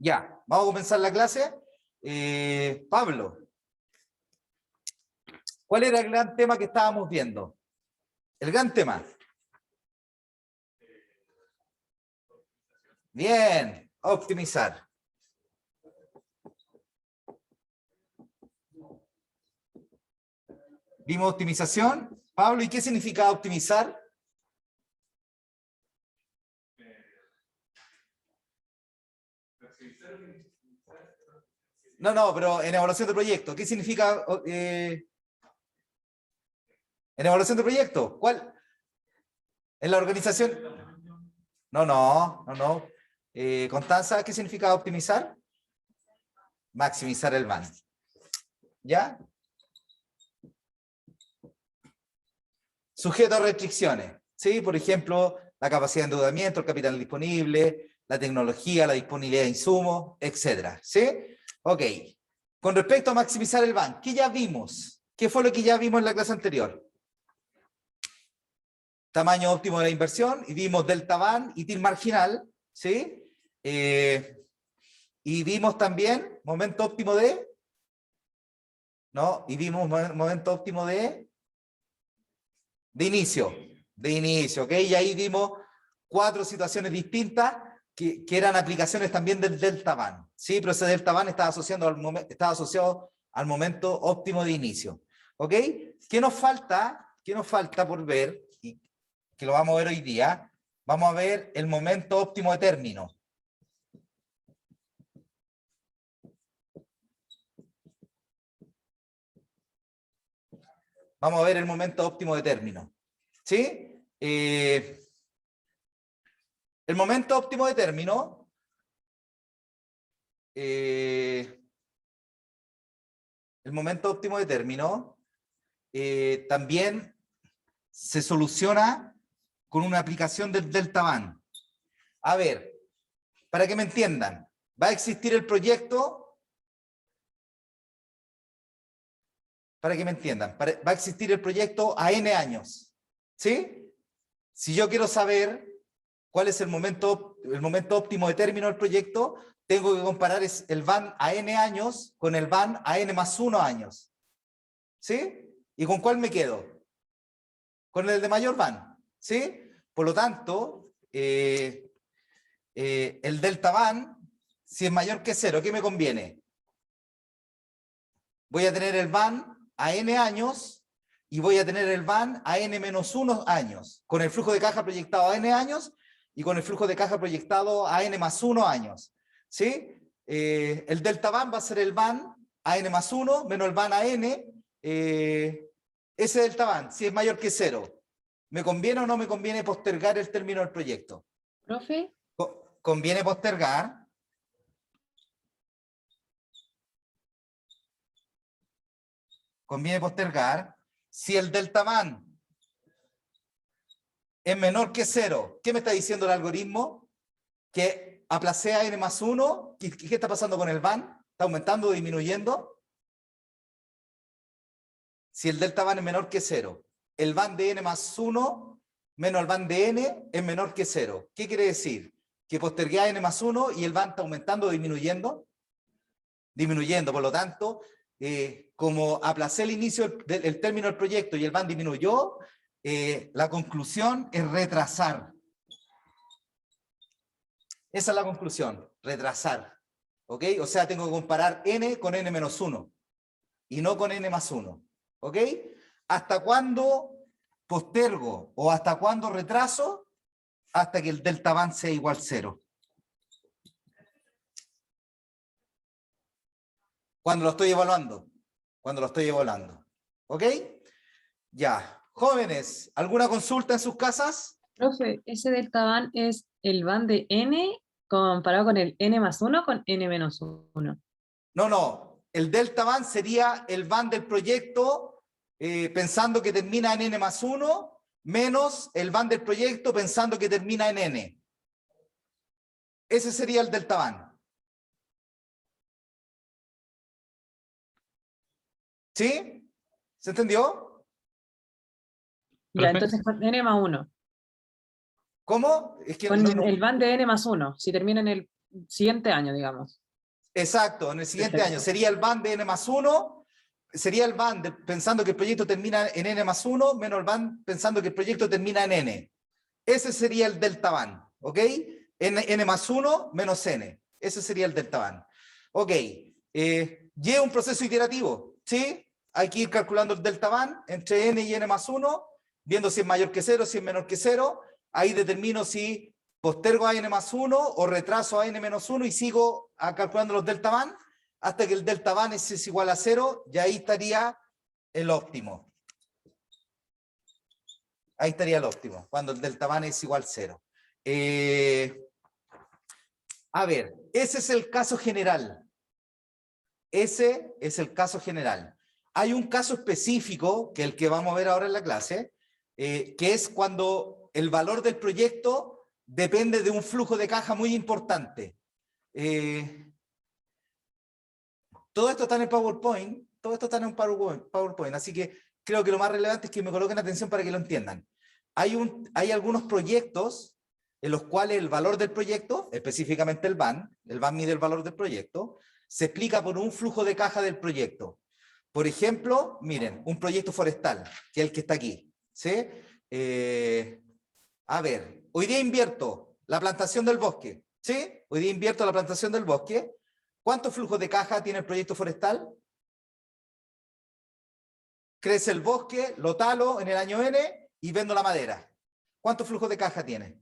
Ya, vamos a comenzar la clase. Pablo, ¿cuál era el gran tema que estábamos viendo? El gran tema. Bien, optimizar. Vimos optimización. Pablo, ¿y qué significa optimizar? No, pero en evaluación de proyecto, ¿qué significa en evaluación de proyecto? ¿Cuál? En la organización. No. Constanza, ¿qué significa optimizar? Maximizar el van. ¿Ya? Sujeto a restricciones. ¿Sí? Por ejemplo, la capacidad de endeudamiento, el capital disponible, la tecnología, la disponibilidad de insumos, etc. ¿Sí? Ok. Con respecto a maximizar el van, ¿qué ya vimos? ¿Qué fue lo que ya vimos en la clase anterior? Tamaño óptimo de la inversión, y vimos delta van y TIR marginal, ¿sí? Y vimos también momento óptimo de... ¿No? Y vimos momento óptimo de inicio, ¿ok? Y ahí vimos 4 situaciones distintas que eran aplicaciones también del delta van, ¿sí? Pero ese delta van estaba asociado al momento óptimo de inicio, ¿ok? ¿Qué nos falta? ¿Qué nos falta por ver? Y que lo vamos a ver hoy día. Vamos a ver el momento óptimo de término. Vamos a ver el momento óptimo de término, ¿sí? El momento óptimo de término también se soluciona con una aplicación del delta van. A ver, para que me entiendan, va a existir el proyecto, va a existir el proyecto a n años, ¿sí? Si yo quiero saber cuál es el momento óptimo de término del proyecto, tengo que comparar el van a n años con el van a n más 1 años, ¿sí? ¿Y con cuál me quedo? Con el de mayor van, ¿sí? Por lo tanto, el delta van, si es mayor que 0, ¿qué me conviene? Voy a tener el van a n años y voy a tener el van a n menos 1 años, con el flujo de caja proyectado a n años y con el flujo de caja proyectado a n más 1 años, ¿sí? El delta van va a ser el van a n más 1 menos el van a n, ese delta van, si es mayor que 0. ¿Me conviene o no me conviene postergar el término del proyecto? ¿Profe? Conviene postergar. Conviene postergar. Si el delta van es menor que 0, ¿qué me está diciendo el algoritmo? Que aplacé a n más 1. ¿Qué está pasando con el van? ¿Está aumentando o disminuyendo? Si el delta van es menor que 0, el van de n más 1 menos el van de n es menor que 0. ¿Qué quiere decir? Que postergué a n más 1 y el van está aumentando o disminuyendo. Disminuyendo, por lo tanto, como aplacé el inicio del término del proyecto y el van disminuyó, la conclusión es retrasar. Esa es la conclusión, retrasar. ¿Ok? O sea, tengo que comparar n con n menos 1 y no con n más 1. ¿Ok? ¿Hasta cuándo postergo o hasta cuándo retraso? Hasta que el delta van sea igual a 0. Cuando lo estoy evaluando. ¿Ok? Ya. Jóvenes, ¿alguna consulta en sus casas? Profe, ese delta van es el van de n comparado con el n más 1 con n menos 1. No. El delta van sería el van del proyecto pensando que termina en n más 1 menos el van del proyecto pensando que termina en n. Ese sería el delta van. ¿Sí? ¿Se entendió? Ya, Profe, entonces con n más 1. ¿Cómo? Es que Con no. el van de n más 1. Si termina en el siguiente año, digamos. Exacto, en el siguiente Perfecto. año. Sería el van de n+1, sería el van pensando que el proyecto termina en n+1, menos el van pensando que el proyecto termina en n. Ese sería el delta van, ¿ok? N+1 menos n. Ese sería el delta van. Ok, y un proceso iterativo, ¿sí? Hay que ir calculando el delta van entre n y n+1, viendo si es mayor que 0, si es menor que 0. Ahí determino si postergo a n+1 o retraso a n-1 y sigo calculando los delta van hasta que el delta van es igual a 0 y ahí estaría el óptimo. Ahí estaría el óptimo, cuando el delta van es igual a 0. A ver, ese es el caso general. Ese es el caso general. Hay un caso específico, que es el que vamos a ver ahora en la clase, que es cuando el valor del proyecto depende de un flujo de caja muy importante. Todo esto está en el PowerPoint, así que creo que lo más relevante es que me coloquen atención para que lo entiendan. Hay algunos proyectos en los cuales el valor del proyecto, específicamente el van mide el valor del proyecto, se explica por un flujo de caja del proyecto. Por ejemplo, miren, un proyecto forestal, que es el que está aquí, ¿sí? A ver, hoy día invierto la plantación del bosque, ¿sí? Hoy día invierto la plantación del bosque. ¿Cuántos flujos de caja tiene el proyecto forestal? Crece el bosque, lo talo en el año N y vendo la madera. ¿Cuántos flujos de caja tiene?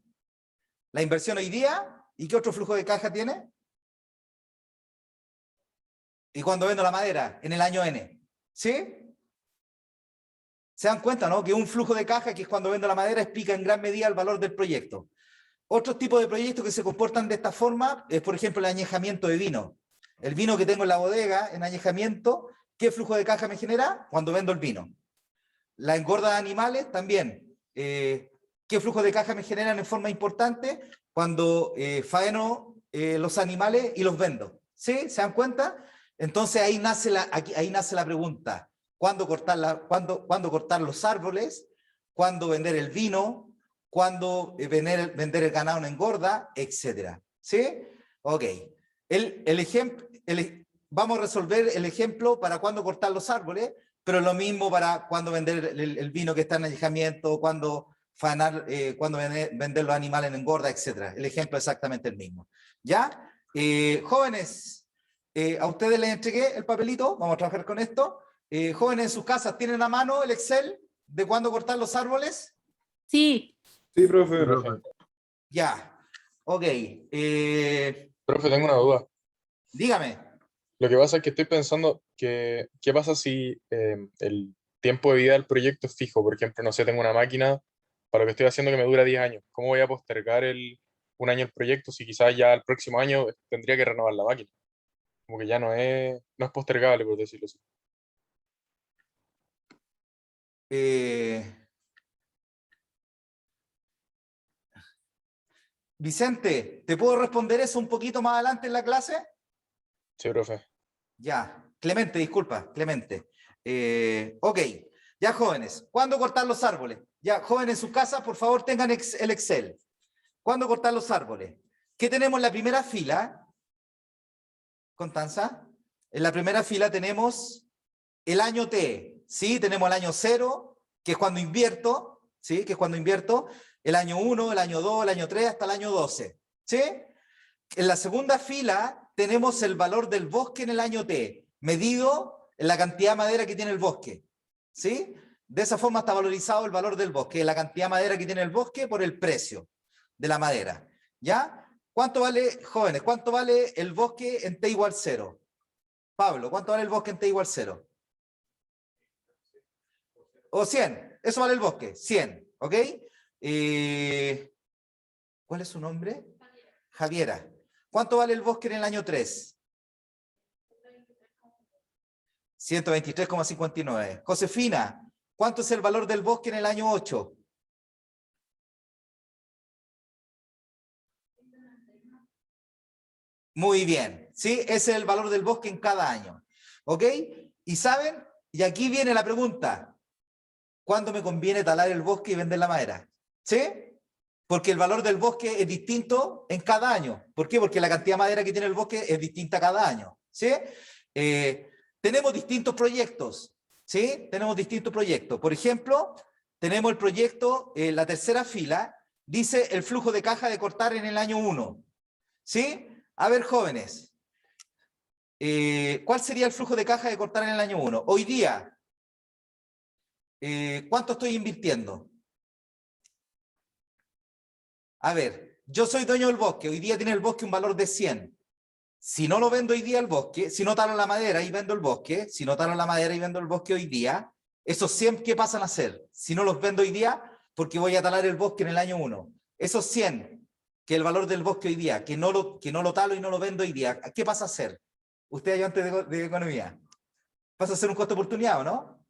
La inversión hoy día, ¿y qué otro flujo de caja tiene? Y cuando vendo la madera, en el año N. ¿Sí? ¿Se dan cuenta, no? Que un flujo de caja, que es cuando vendo la madera, explica en gran medida el valor del proyecto. Otro tipo de proyectos que se comportan de esta forma es, por ejemplo, el añejamiento de vino. El vino que tengo en la bodega, en añejamiento, ¿qué flujo de caja me genera? Cuando vendo el vino. La engorda de animales también. ¿Qué flujo de caja me generan en forma importante? Cuando faeno los animales y los vendo. ¿Sí? ¿Se dan cuenta? Entonces ahí nace la pregunta. ¿Cuándo cortar los árboles? ¿Cuándo vender el vino? ¿Cuándo vender el ganado en engorda? Etcétera. ¿Sí? Ok. Vamos a resolver el ejemplo para cuándo cortar los árboles, pero lo mismo para cuándo vender el vino que está en añejamiento, cuándo vender los animales en engorda, etcétera. El ejemplo es exactamente el mismo. ¿Ya? Jóvenes, a ustedes les entregué el papelito, vamos a trabajar con esto. Jóvenes en sus casas, ¿tienen a mano el Excel de cuándo cortar los árboles? Sí. Sí, profe. Ya, ok. Profe, tengo una duda. Dígame. Lo que pasa es que estoy pensando que, ¿qué pasa si el tiempo de vida del proyecto es fijo? Por ejemplo, no sé, tengo una máquina para lo que estoy haciendo que me dura 10 años. ¿Cómo voy a postergar un año el proyecto si quizás ya el próximo año tendría que renovar la máquina? Como que ya no es postergable, por decirlo así. Vicente, ¿te puedo responder eso un poquito más adelante en la clase? Sí, profe. Ya, Clemente, disculpa, Clemente. Ok, ya jóvenes, ¿cuándo cortar los árboles? Ya, jóvenes en sus casas, por favor, tengan el Excel. ¿Cuándo cortar los árboles? ¿Qué tenemos en la primera fila? Constanza, en la primera fila tenemos el año T, ¿sí? Tenemos el año 0, que es cuando invierto, ¿sí? Que es cuando invierto, el año 1, el año 2, el año 3, hasta el año 12, ¿sí? En la segunda fila tenemos el valor del bosque en el año T, medido en la cantidad de madera que tiene el bosque, ¿sí? De esa forma está valorizado el valor del bosque, la cantidad de madera que tiene el bosque por el precio de la madera, ¿ya? ¿Cuánto vale, jóvenes, cuánto vale el bosque en T igual 0? Pablo, ¿cuánto vale el bosque en T igual 0? O 100, eso vale el bosque, 100, ¿ok? ¿Cuál es su nombre? Javiera. ¿Cuánto vale el bosque en el año 3? 123,59. Josefina, ¿cuánto es el valor del bosque en el año 8? Muy bien, ¿sí? Ese es el valor del bosque en cada año, ¿ok? Y saben, y aquí viene la pregunta, ¿cuándo me conviene talar el bosque y vender la madera? ¿Sí? Porque el valor del bosque es distinto en cada año. ¿Por qué? Porque la cantidad de madera que tiene el bosque es distinta cada año. ¿Sí? Tenemos distintos proyectos. ¿Sí? Tenemos distintos proyectos. Por ejemplo, tenemos el proyecto, la tercera fila, dice el flujo de caja de cortar en el año 1. ¿Sí? A ver, jóvenes. ¿Cuál sería el flujo de caja de cortar en el año 1? Hoy día, ¿cuánto estoy invirtiendo? A ver, yo soy dueño del bosque, hoy día tiene el bosque un valor de 100. Si no lo vendo hoy día el bosque, si no talo la madera y vendo el bosque, si no talo la madera y vendo el bosque hoy día, esos 100, ¿qué pasan a ser? Si no los vendo hoy día, porque voy a talar el bosque en el año 1. Esos 100, que el valor del bosque hoy día, que no lo talo y no lo vendo hoy día, ¿qué pasa a ser? Usted ayudante de economía. Pasa a ser un costo de oportunidad, ¿o no?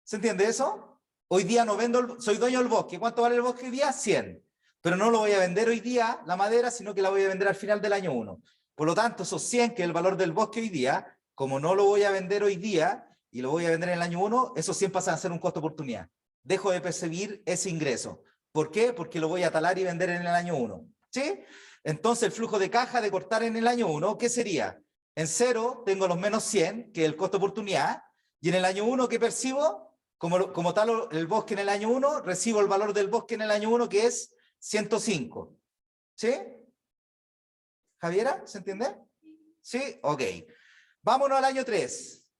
¿Se entiende eso? Hoy día no vendo, soy dueño del bosque. ¿Cuánto vale el bosque hoy día? 100. Pero no lo voy a vender hoy día, la madera, sino que la voy a vender al final del año 1. Por lo tanto, esos 100, que es el valor del bosque hoy día, como no lo voy a vender hoy día y lo voy a vender en el año 1, esos 100 pasan a ser un costo de oportunidad. Dejo de percibir ese ingreso. ¿Por qué? Porque lo voy a talar y vender en el año 1. ¿Sí? Entonces, el flujo de caja de cortar en el año 1, ¿qué sería? En 0 tengo los menos 100, que es el costo de oportunidad, y en el año 1, ¿qué percibo? Como talo el bosque en el año 1, recibo el valor del bosque en el año 1, que es 105. ¿Sí? ¿Javiera? ¿Se entiende? ¿Sí? Ok. Vámonos al año 3.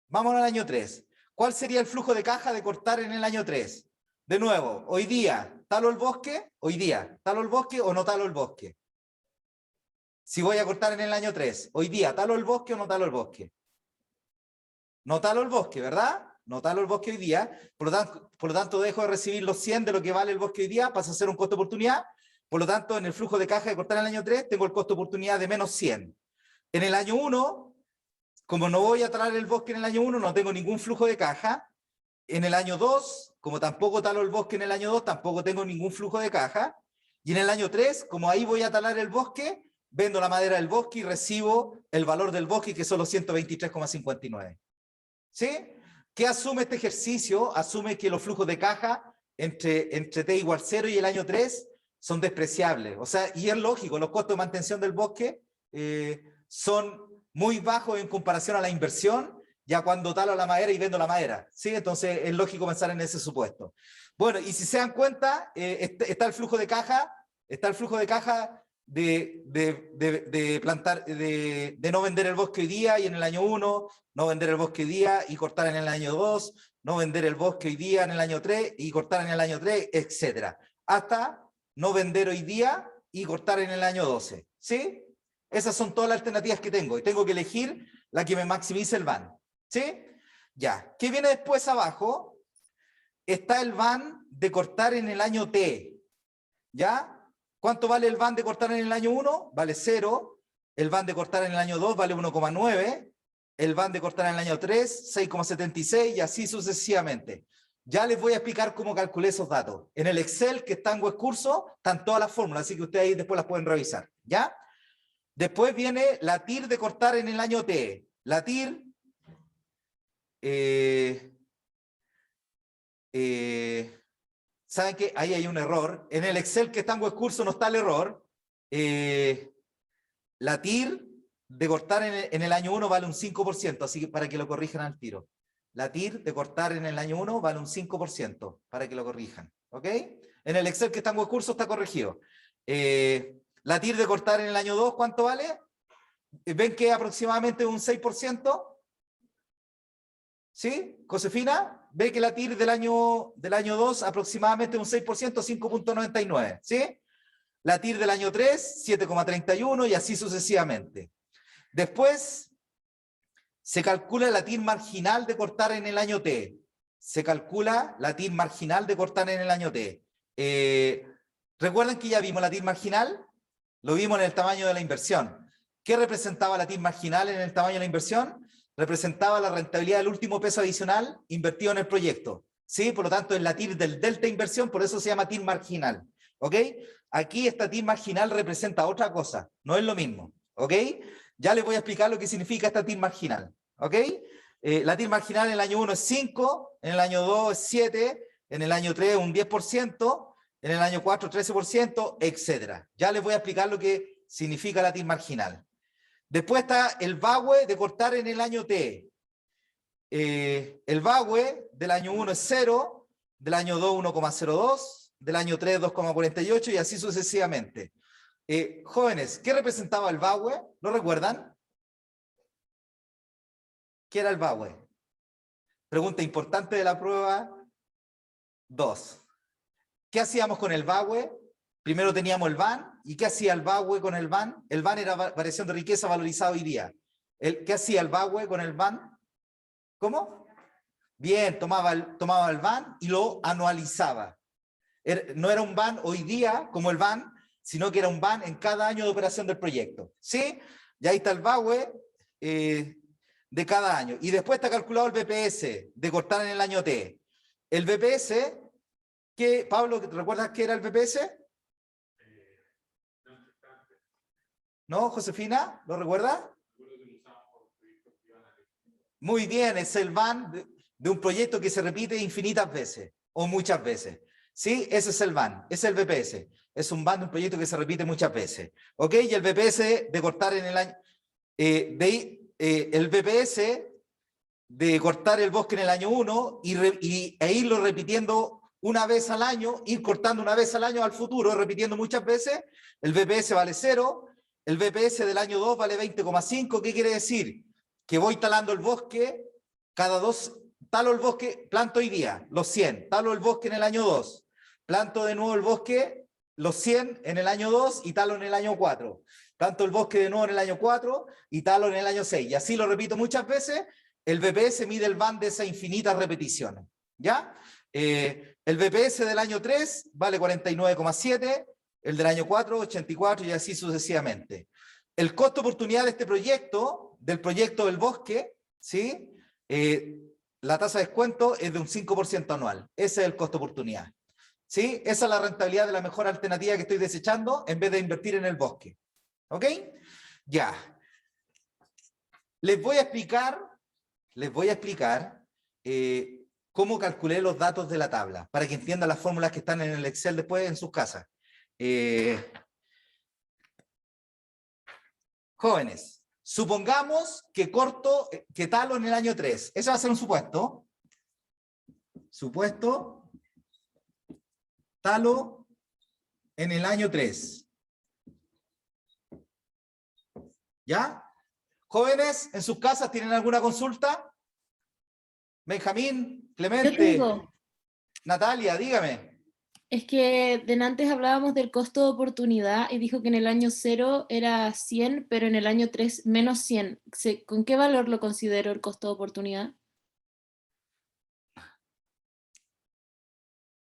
Vámonos al año 3. ¿Cuál sería el flujo de caja de cortar en el año 3? De nuevo, hoy día, ¿talo el bosque? Hoy día, ¿talo el bosque o no talo el bosque? Si voy a cortar en el año 3, hoy día, ¿talo el bosque o no talo el bosque? No talo el bosque, ¿verdad? No talo el bosque hoy día, por lo tanto dejo de recibir los 100 de lo que vale el bosque hoy día, pasa a ser un costo de oportunidad, por lo tanto en el flujo de caja de cortar en el año 3 tengo el costo de oportunidad de menos 100. En el año 1, como no voy a talar el bosque en el año 1, no tengo ningún flujo de caja. En el año 2, como tampoco talo el bosque en el año 2, tampoco tengo ningún flujo de caja. Y en el año 3, como ahí voy a talar el bosque, vendo la madera del bosque y recibo el valor del bosque, que son los 123,59. ¿Sí? ¿Qué asume este ejercicio? Asume que los flujos de caja entre t igual 0 y el año 3 son despreciables. O sea, y es lógico, los costos de mantención del bosque son muy bajos en comparación a la inversión, ya cuando talo la madera y vendo la madera. ¿Sí? Entonces es lógico pensar en ese supuesto. Bueno, y si se dan cuenta, está el flujo de caja, de plantar, de no vender el bosque hoy día y en el año 1, no vender el bosque hoy día y cortar en el año 2, no vender el bosque hoy día en el año 3 y cortar en el año 3, etc. Hasta no vender hoy día y cortar en el año 12. ¿Sí? Esas son todas las alternativas que tengo y tengo que elegir la que me maximice el van. ¿Sí? Ya. ¿Qué viene después abajo? Está el van de cortar en el año T. ¿Ya? ¿Cuánto vale el van de cortar en el año 1? Vale 0. El van de cortar en el año 2 vale 1,9. El van de cortar en el año 3, 6,76 y así sucesivamente. Ya les voy a explicar cómo calculé esos datos. En el Excel que está en Webcurso están todas las fórmulas, así que ustedes ahí después las pueden revisar. ¿Ya? Después viene la TIR de cortar en el año T. La TIR... saben que ahí hay un error. En el Excel que está en Webcurso no está el error. La TIR de cortar en el año 1 vale un 5%, así que para que lo corrijan al tiro. La TIR de cortar en el año 1 vale un 5%, para que lo corrijan. ¿Ok? En el Excel que está en Webcurso está corregido. La TIR de cortar en el año 2, ¿cuánto vale? ¿Ven que aproximadamente un 6%? ¿Sí? Josefina, ve que la TIR del año 2 aproximadamente un 6%, 5,99. ¿Sí? La TIR del año 3, 7,31 y así sucesivamente. Después, se calcula la TIR marginal de cortar en el año T. Se calcula la TIR marginal de cortar en el año T. ¿Recuerdan que ya vimos la TIR marginal? Lo vimos en el tamaño de la inversión. ¿Qué representaba la TIR marginal en el tamaño de la inversión? Representaba la rentabilidad del último peso adicional invertido en el proyecto. ¿Sí? Por lo tanto, es la TIR del delta inversión, por eso se llama TIR marginal. ¿Ok? Aquí esta TIR marginal representa otra cosa, no es lo mismo. ¿Ok? Ya les voy a explicar lo que significa esta TIR marginal. ¿Ok? La TIR marginal en el año 1 es 5, en el año 2 es 7, en el año 3 un 10%, en el año 4 13%, etcétera. Ya les voy a explicar lo que significa la TIR marginal. Después está el VAWE de cortar en el año T. El VAWE del año 1 es 0, del año 2 1,02, del año 3 2,48 y así sucesivamente. Jóvenes, ¿qué representaba el VAWE? ¿Lo recuerdan? ¿Qué era el VAWE? Pregunta importante de la prueba 2. ¿Qué hacíamos con el VAWE? Primero teníamos el VAN. ¿Y qué hacía el VAWE con el VAN? El VAN era variación de riqueza valorizada hoy día. ¿Qué hacía el VAWE con el VAN? ¿Cómo? Bien, tomaba el VAN y lo anualizaba. No era un VAN hoy día como el VAN, sino que era un VAN en cada año de operación del proyecto. ¿Sí? Y ahí está el VAWE de cada año. Y después está calculado el BPS de cortar en el año T. El BPS, Pablo, ¿recuerdas qué era el BPS? ¿No, Josefina? ¿Lo recuerda? Muy bien, es el VAN de un proyecto que se repite infinitas veces o muchas veces. ¿Sí? Ese es el VAN, es el BPS. Es un VAN de un proyecto que se repite muchas veces. ¿Ok? Y el BPS de cortar en el año... el BPS de cortar el bosque en el año 1 e irlo repitiendo una vez al año, ir cortando una vez al año al futuro, repitiendo muchas veces. El BPS vale 0, el BPS del año 2 vale 20,5. ¿Qué quiere decir? Que voy talando el bosque, cada 2, talo el bosque, planto hoy día, los 100, talo el bosque en el año 2, planto de nuevo el bosque, los 100 en el año 2 y talo en el año 4. Planto el bosque de nuevo en el año 4 y talo en el año 6. Y así lo repito muchas veces. El BPS mide el VAN de esas infinitas repeticiones. ¿Ya? El BPS del año 3 vale 49,7, el del año 4, 84 y así sucesivamente. El costo oportunidad de este proyecto, del proyecto del bosque, ¿sí? La tasa de descuento es de un 5% anual. Ese es el costo oportunidad. ¿Sí? Esa es la rentabilidad de la mejor alternativa que estoy desechando en vez de invertir en el bosque. ¿Ok? Ya. Les voy a explicar cómo calculé los datos de la tabla, para que entiendan las fórmulas que están en el Excel después en sus casas. Jóvenes, supongamos que talo en el año 3. Ese va a ser un supuesto. Supuesto, talo en el año 3. ¿Ya? Jóvenes, ¿en sus casas tienen alguna consulta? Benjamín, Clemente, Yo tengo. Natalia, dígame. Es que antes hablábamos del costo de oportunidad y dijo que en el año 0 era 100, pero en el año 3 menos 100. ¿Con qué valor lo considero el costo de oportunidad?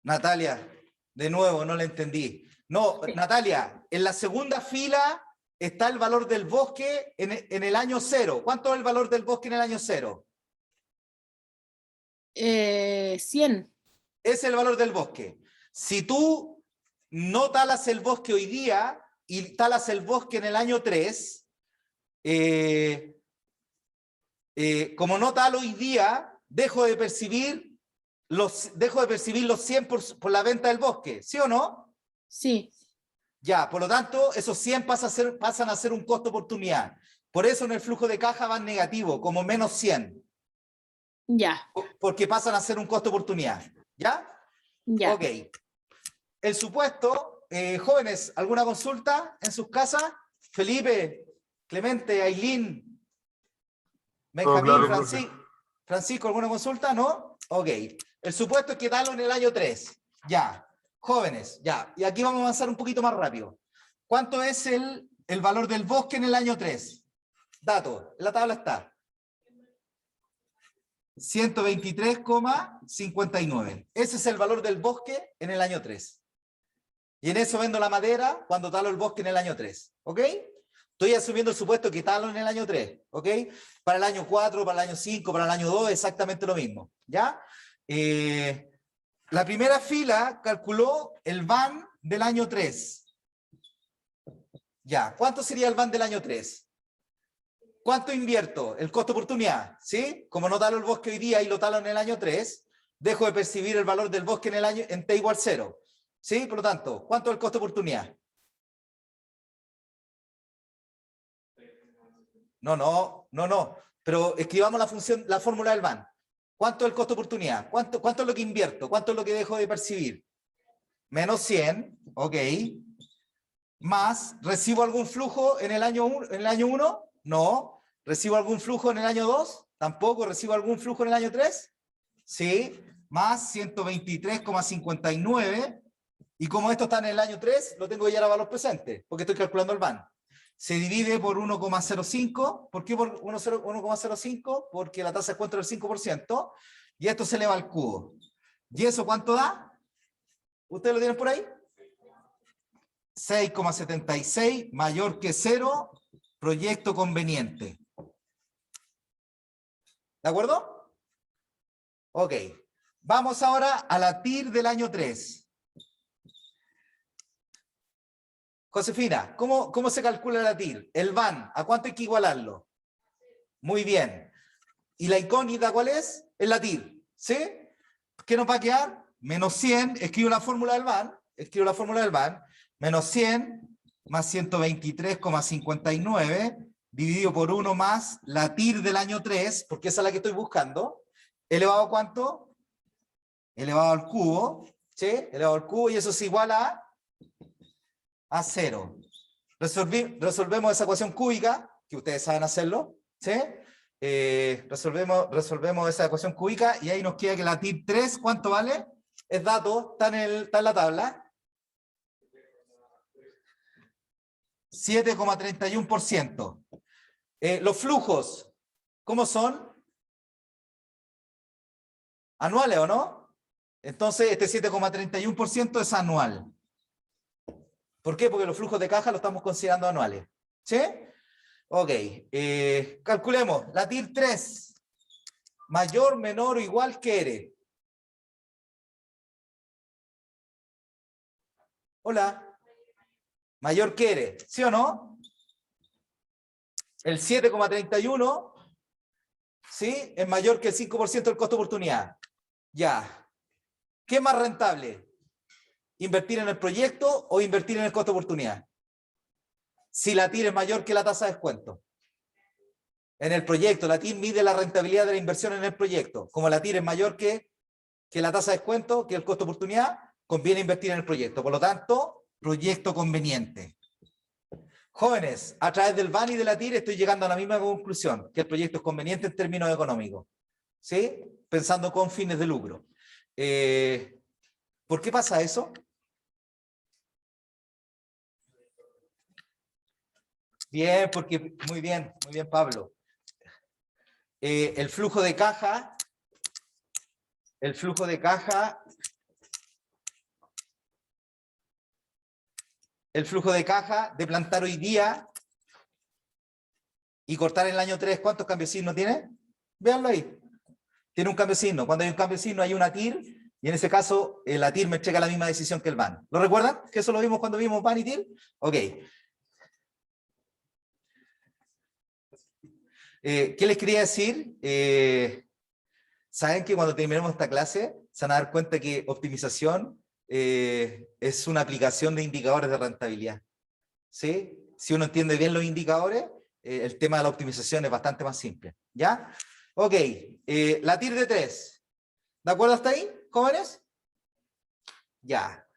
Natalia, de nuevo, no le entendí. No, Natalia, en la segunda fila está el valor del bosque en el año 0. ¿Cuánto es el valor del bosque en el año 0? 100. Es el valor del bosque. Si tú no talas el bosque hoy día y talas el bosque en el año 3, como no talo hoy día, dejo de percibir los 100 por la venta del bosque, ¿sí o no? Sí. Ya, por lo tanto, esos 100 pasan a ser un costo oportunidad. Por eso en el flujo de caja van negativo, como menos 100. Ya. Porque pasan a ser un costo oportunidad. ¿Ya? Ya. Ok. El supuesto, jóvenes, ¿alguna consulta en sus casas? Felipe, Clemente, Ailín, Benjamín, claro, Francisco, ¿alguna consulta? ¿No? Ok. El supuesto es que talo en el año 3. Ya. Jóvenes, ya. Y aquí vamos a avanzar un poquito más rápido. ¿Cuánto es el valor del bosque en el año 3? Dato, en la tabla está. 123,59. Ese es el valor del bosque en el año 3. Y en eso vendo la madera cuando talo el bosque en el año 3. ¿Ok? Estoy asumiendo el supuesto que talo en el año 3. ¿Ok? Para el año 4, para el año 5, para el año 2, exactamente lo mismo. ¿Ya? La primera fila calculó el VAN del año 3. Ya. ¿Cuánto sería el VAN del año 3? ¿Cuánto invierto? El costo oportunidad, ¿sí? Como no talo el bosque hoy día y lo talo en el año 3, dejo de percibir el valor del bosque en T igual 0. ¿Sí? Por lo tanto, ¿cuánto es el costo de oportunidad? No. Pero escribamos la función, la fórmula del VAN. ¿Cuánto es el costo de oportunidad? ¿Cuánto es lo que invierto? ¿Cuánto es lo que dejo de percibir? Menos 100, ok. Más, ¿recibo algún flujo en el año 1? No. ¿Recibo algún flujo en el año 2? Tampoco. ¿Recibo algún flujo en el año 3? Sí. Más 123,59. Y como esto está en el año 3, lo tengo que llevar a valor presente, porque estoy calculando el VAN. Se divide por 1,05. ¿Por qué por 1,05? Porque la tasa de descuento es del 5%. Y esto se eleva al cubo. ¿Y eso cuánto da? ¿Ustedes lo tienen por ahí? 6,76 mayor que 0, proyecto conveniente. ¿De acuerdo? Ok. Vamos ahora a la TIR del año 3. Josefina, ¿cómo se calcula la TIR? El VAN, ¿a cuánto hay que igualarlo? Muy bien. ¿Y la incógnita cuál es? Es la TIR. ¿Sí? ¿Qué nos va a quedar? Menos 100, escribo la fórmula del VAN, menos 100 más 123,59 dividido por 1 más la TIR del año 3, porque esa es la que estoy buscando, elevado a ¿cuánto? Elevado al cubo, ¿sí? Elevado al cubo, y eso es igual a 0. Resolvemos esa ecuación cúbica, que ustedes saben hacerlo, ¿sí? Resolvemos esa ecuación cúbica y ahí nos queda que la TIR 3, ¿cuánto vale? Es dato, está en la tabla. 7,31%. Los flujos, ¿cómo son? ¿Anuales o no? Entonces, este 7,31% es anual. ¿Por qué? Porque los flujos de caja los estamos considerando anuales. ¿Sí? Ok. Calculemos. La TIR 3, mayor, menor o igual que R. Hola. Mayor que R. ¿Sí o no? El 7,31, ¿sí? Es mayor que el 5% del costo de oportunidad. Ya. ¿Qué es más rentable? ¿Invertir en el proyecto o invertir en el costo de oportunidad? Si la TIR es mayor que la tasa de descuento. En el proyecto, la TIR mide la rentabilidad de la inversión en el proyecto. Como la TIR es mayor que la tasa de descuento, que el costo de oportunidad, conviene invertir en el proyecto. Por lo tanto, proyecto conveniente. Jóvenes, a través del VAN y de la TIR estoy llegando a la misma conclusión, que el proyecto es conveniente en términos económicos. ¿Sí? Pensando con fines de lucro. ¿Por qué pasa eso? Bien, porque muy bien, Pablo. El flujo de caja de plantar hoy día y cortar en el año 3, ¿cuántos cambios de signo tiene? Véanlo ahí. Tiene un cambio de signo. Cuando hay un cambio de signo hay una TIR, y en ese caso la TIR me entrega la misma decisión que el VAN. ¿Lo recuerdan? Que eso lo vimos cuando vimos VAN y TIR. Ok. ¿Qué les quería decir? Saben que cuando terminemos esta clase se van a dar cuenta que optimización es una aplicación de indicadores de rentabilidad. ¿Sí? Si uno entiende bien los indicadores, el tema de la optimización es bastante más simple. ¿Ya? Ok, la TIR de 3. ¿De acuerdo hasta ahí, jóvenes? Ya.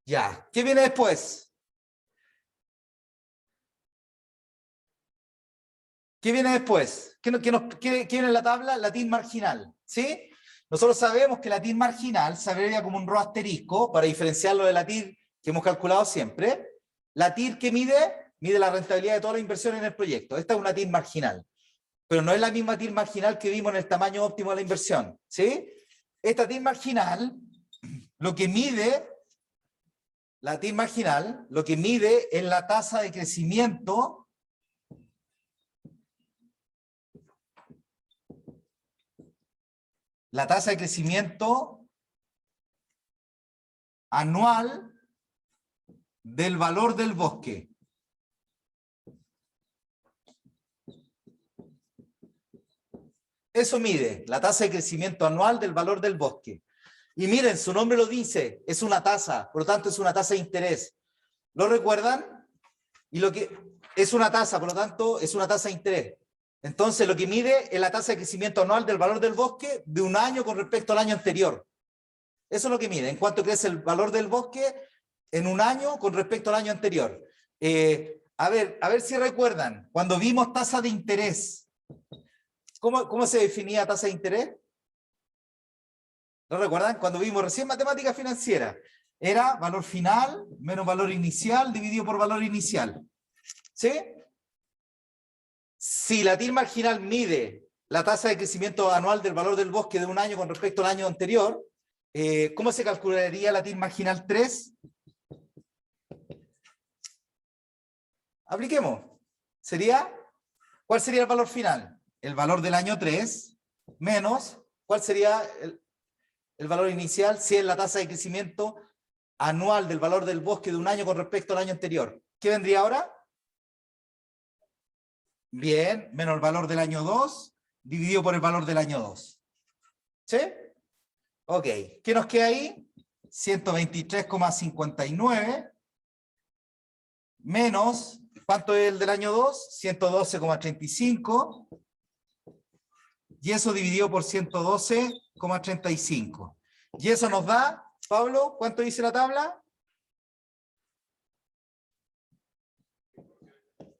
Ya. ¿Qué viene después? ¿Qué viene después? ¿Qué viene en la tabla? La TIR marginal. ¿Sí? Nosotros sabemos que la TIR marginal se abrevia como un ρ asterisco para diferenciarlo de la TIR que hemos calculado siempre. La TIR que mide la rentabilidad de todas las inversiones en el proyecto. Esta es una TIR marginal. Pero no es la misma TIR marginal que vimos en el tamaño óptimo de la inversión. ¿Sí? Esta TIR marginal, lo que mide, la TIR marginal, lo que mide es la tasa de crecimiento anual del valor del bosque. Eso mide la tasa de crecimiento anual del valor del bosque. Y miren, su nombre lo dice, es una tasa, por lo tanto es una tasa de interés. ¿Lo recuerdan? Y lo que es una tasa, por lo tanto es una tasa de interés. Entonces lo que mide es la tasa de crecimiento anual del valor del bosque de un año con respecto al año anterior. Eso es lo que mide, en cuánto crece el valor del bosque en un año con respecto al año anterior. A ver si recuerdan, cuando vimos tasa de interés, ¿cómo se definía tasa de interés? ¿Lo recuerdan? Cuando vimos recién matemática financiera, era valor final menos valor inicial dividido por valor inicial. ¿Sí? Si la TIR marginal mide la tasa de crecimiento anual del valor del bosque de un año con respecto al año anterior, ¿cómo se calcularía la TIR marginal 3? Apliquemos. ¿Cuál sería el valor final? El valor del año 3 menos, ¿cuál sería el valor inicial? Si es la tasa de crecimiento anual del valor del bosque de un año con respecto al año anterior. ¿Qué vendría ahora? Bien, menos el valor del año 2 dividido por el valor del año 2. ¿Sí? Ok, ¿qué nos queda ahí? 123,59 menos, ¿cuánto es el del año 2? 112,35 y eso dividido por 112,35. Y eso nos da, Pablo, ¿cuánto dice la tabla?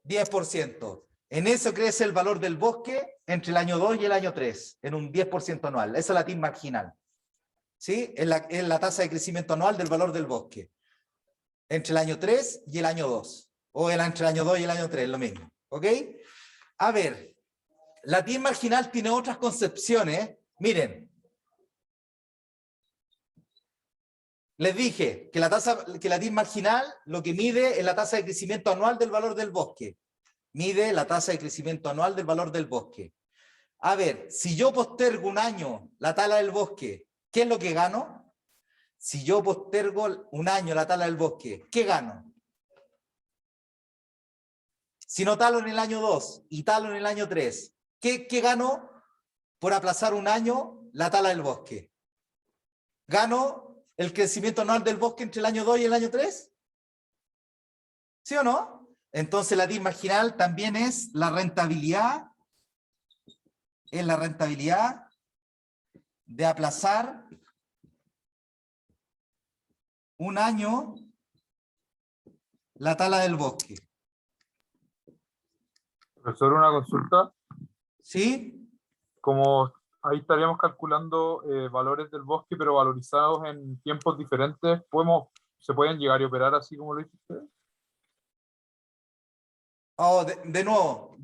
10%. En eso crece el valor del bosque entre el año 2 y el año 3, en un 10% anual. Esa es la TIR marginal. ¿Sí? Es la tasa de crecimiento anual del valor del bosque. Entre el año 3 y el año 2. O entre el año 2 y el año 3, lo mismo. ¿Ok? A ver, la TIR marginal tiene otras concepciones. Miren. Les dije que la TIR marginal lo que mide es la tasa de crecimiento anual del valor del bosque. Mide la tasa de crecimiento anual del valor del bosque. A ver, si yo postergo un año la tala del bosque, ¿qué es lo que gano? Si yo postergo un año la tala del bosque, ¿qué gano? Si no talo en el año 2 y talo en el año 3, ¿qué gano por aplazar un año la tala del bosque? ¿Gano el crecimiento anual del bosque entre el año 2 y el año 3? ¿Sí o no? Entonces la TIR marginal también es la rentabilidad de aplazar un año la tala del bosque. Profesor, una consulta. ¿Sí? Como ahí estaríamos calculando valores del bosque, pero valorizados en tiempos diferentes, ¿se pueden llegar a operar así como lo dice usted? Oh, de nuevo.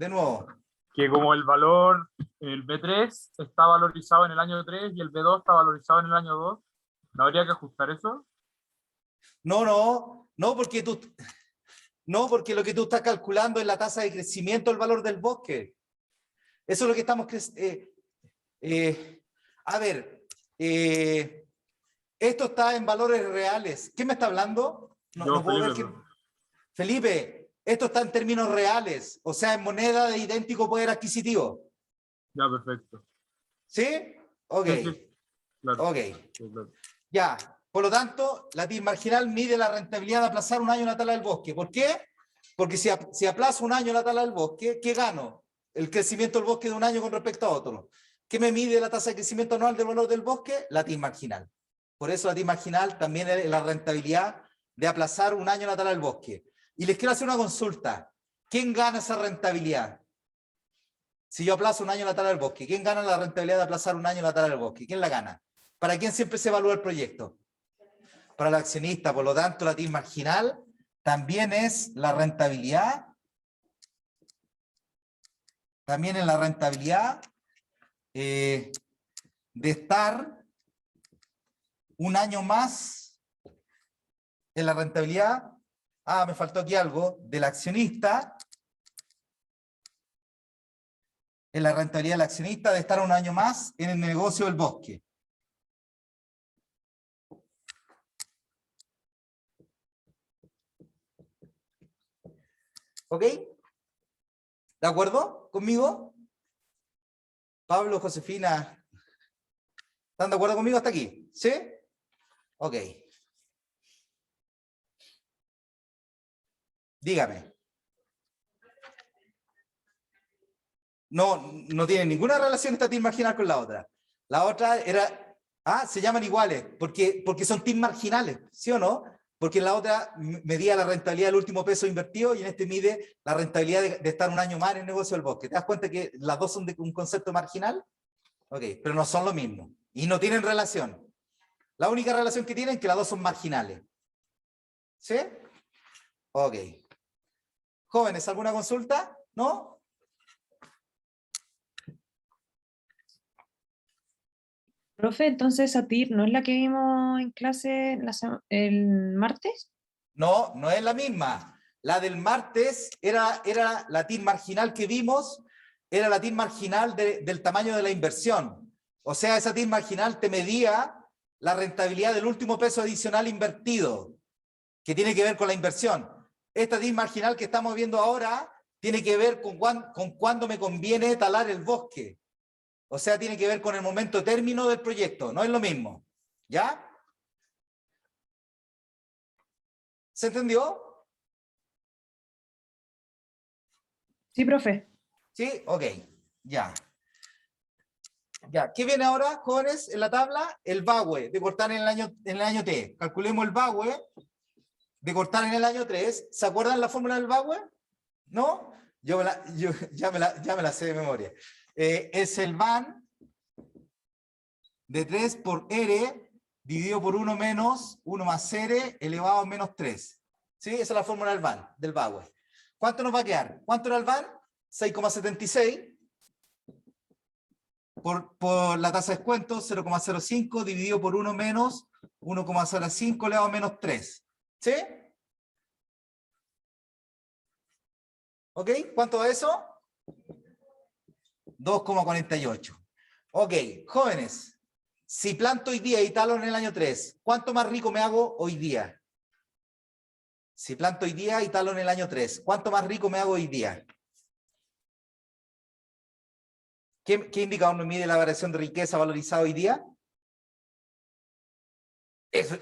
Que como el valor, el B3 está valorizado en el año 3 y el B2 está valorizado en el año 2, ¿no habría que ajustar eso? No, porque lo que tú estás calculando es la tasa de crecimiento del valor del bosque. Eso es lo que estamos... esto está en valores reales. ¿Qué me está hablando? No puedo ver que... Felipe, esto está en términos reales, o sea, en moneda de idéntico poder adquisitivo. Ya, perfecto. ¿Sí? Ok. Sí, claro. Ok. Sí, claro. Ya. Por lo tanto, la TIR marginal mide la rentabilidad de aplazar un año la tala del bosque. ¿Por qué? Porque si aplazo un año la tala del bosque, ¿qué gano? El crecimiento del bosque de un año con respecto a otro. ¿Qué me mide la tasa de crecimiento anual del valor del bosque? La TIR marginal. Por eso la TIR marginal también es la rentabilidad de aplazar un año la tala del bosque. Y les quiero hacer una consulta. ¿Quién gana esa rentabilidad? Si yo aplazo un año la tala del bosque, ¿quién gana la rentabilidad de aplazar un año la tala del bosque? ¿Quién la gana? ¿Para quién siempre se evalúa el proyecto? Para el accionista. Por lo tanto, la TIR marginal también es la rentabilidad. También es la rentabilidad de estar un año más en la rentabilidad. Me faltó aquí algo. Del accionista. En la rentabilidad del accionista de estar un año más en el negocio del bosque. ¿Ok? ¿De acuerdo conmigo? Pablo, Josefina, ¿están de acuerdo conmigo hasta aquí? ¿Sí? Ok. Dígame. No tiene ninguna relación esta TIR marginal con la otra. La otra era, se llaman iguales, porque son TIR marginales, ¿sí o no? Porque en la otra medía la rentabilidad del último peso invertido y en este mide la rentabilidad de estar un año más en el negocio del bosque. ¿Te das cuenta que las dos son de un concepto marginal? Ok, pero no son lo mismo y no tienen relación. La única relación que tienen es que las dos son marginales. ¿Sí? Ok. Jóvenes, ¿alguna consulta? ¿No? Profe, entonces esa TIR no es la que vimos en clase el martes. No, no es la misma. La del martes era la TIR marginal que vimos, era la TIR marginal del tamaño de la inversión. O sea, esa TIR marginal te medía la rentabilidad del último peso adicional invertido, que tiene que ver con la inversión. Esta TIR marginal que estamos viendo ahora tiene que ver con cuándo me conviene talar el bosque. O sea, tiene que ver con el momento término del proyecto, no es lo mismo. ¿Ya? ¿Se entendió? Sí, profe. ¿Sí? Ok, ya. Ya, ¿qué viene ahora, jóvenes, en la tabla? El VAWE de cortar en el año T. Calculemos el VAWE de cortar en el año 3. ¿Se acuerdan la fórmula del VAWE? ¿No? Yo ya me la sé de memoria. Es el VAN de 3 por R dividido por 1 menos 1 más R elevado a menos 3. ¿Sí? Esa es la fórmula del VAN, del VAWE. ¿Cuánto nos va a quedar? ¿Cuánto era el VAN? 6,76. Por la tasa de descuento, 0,05 dividido por 1 menos 1,05 elevado a menos 3. ¿Sí? ¿Ok? ¿Cuánto da eso? 2,48. Ok, jóvenes, si planto hoy día y talo en el año 3, ¿cuánto más rico me hago hoy día? Si planto hoy día y talo en el año 3, ¿cuánto más rico me hago hoy día? ¿Qué indicador me mide la variación de riqueza valorizada hoy día? Eso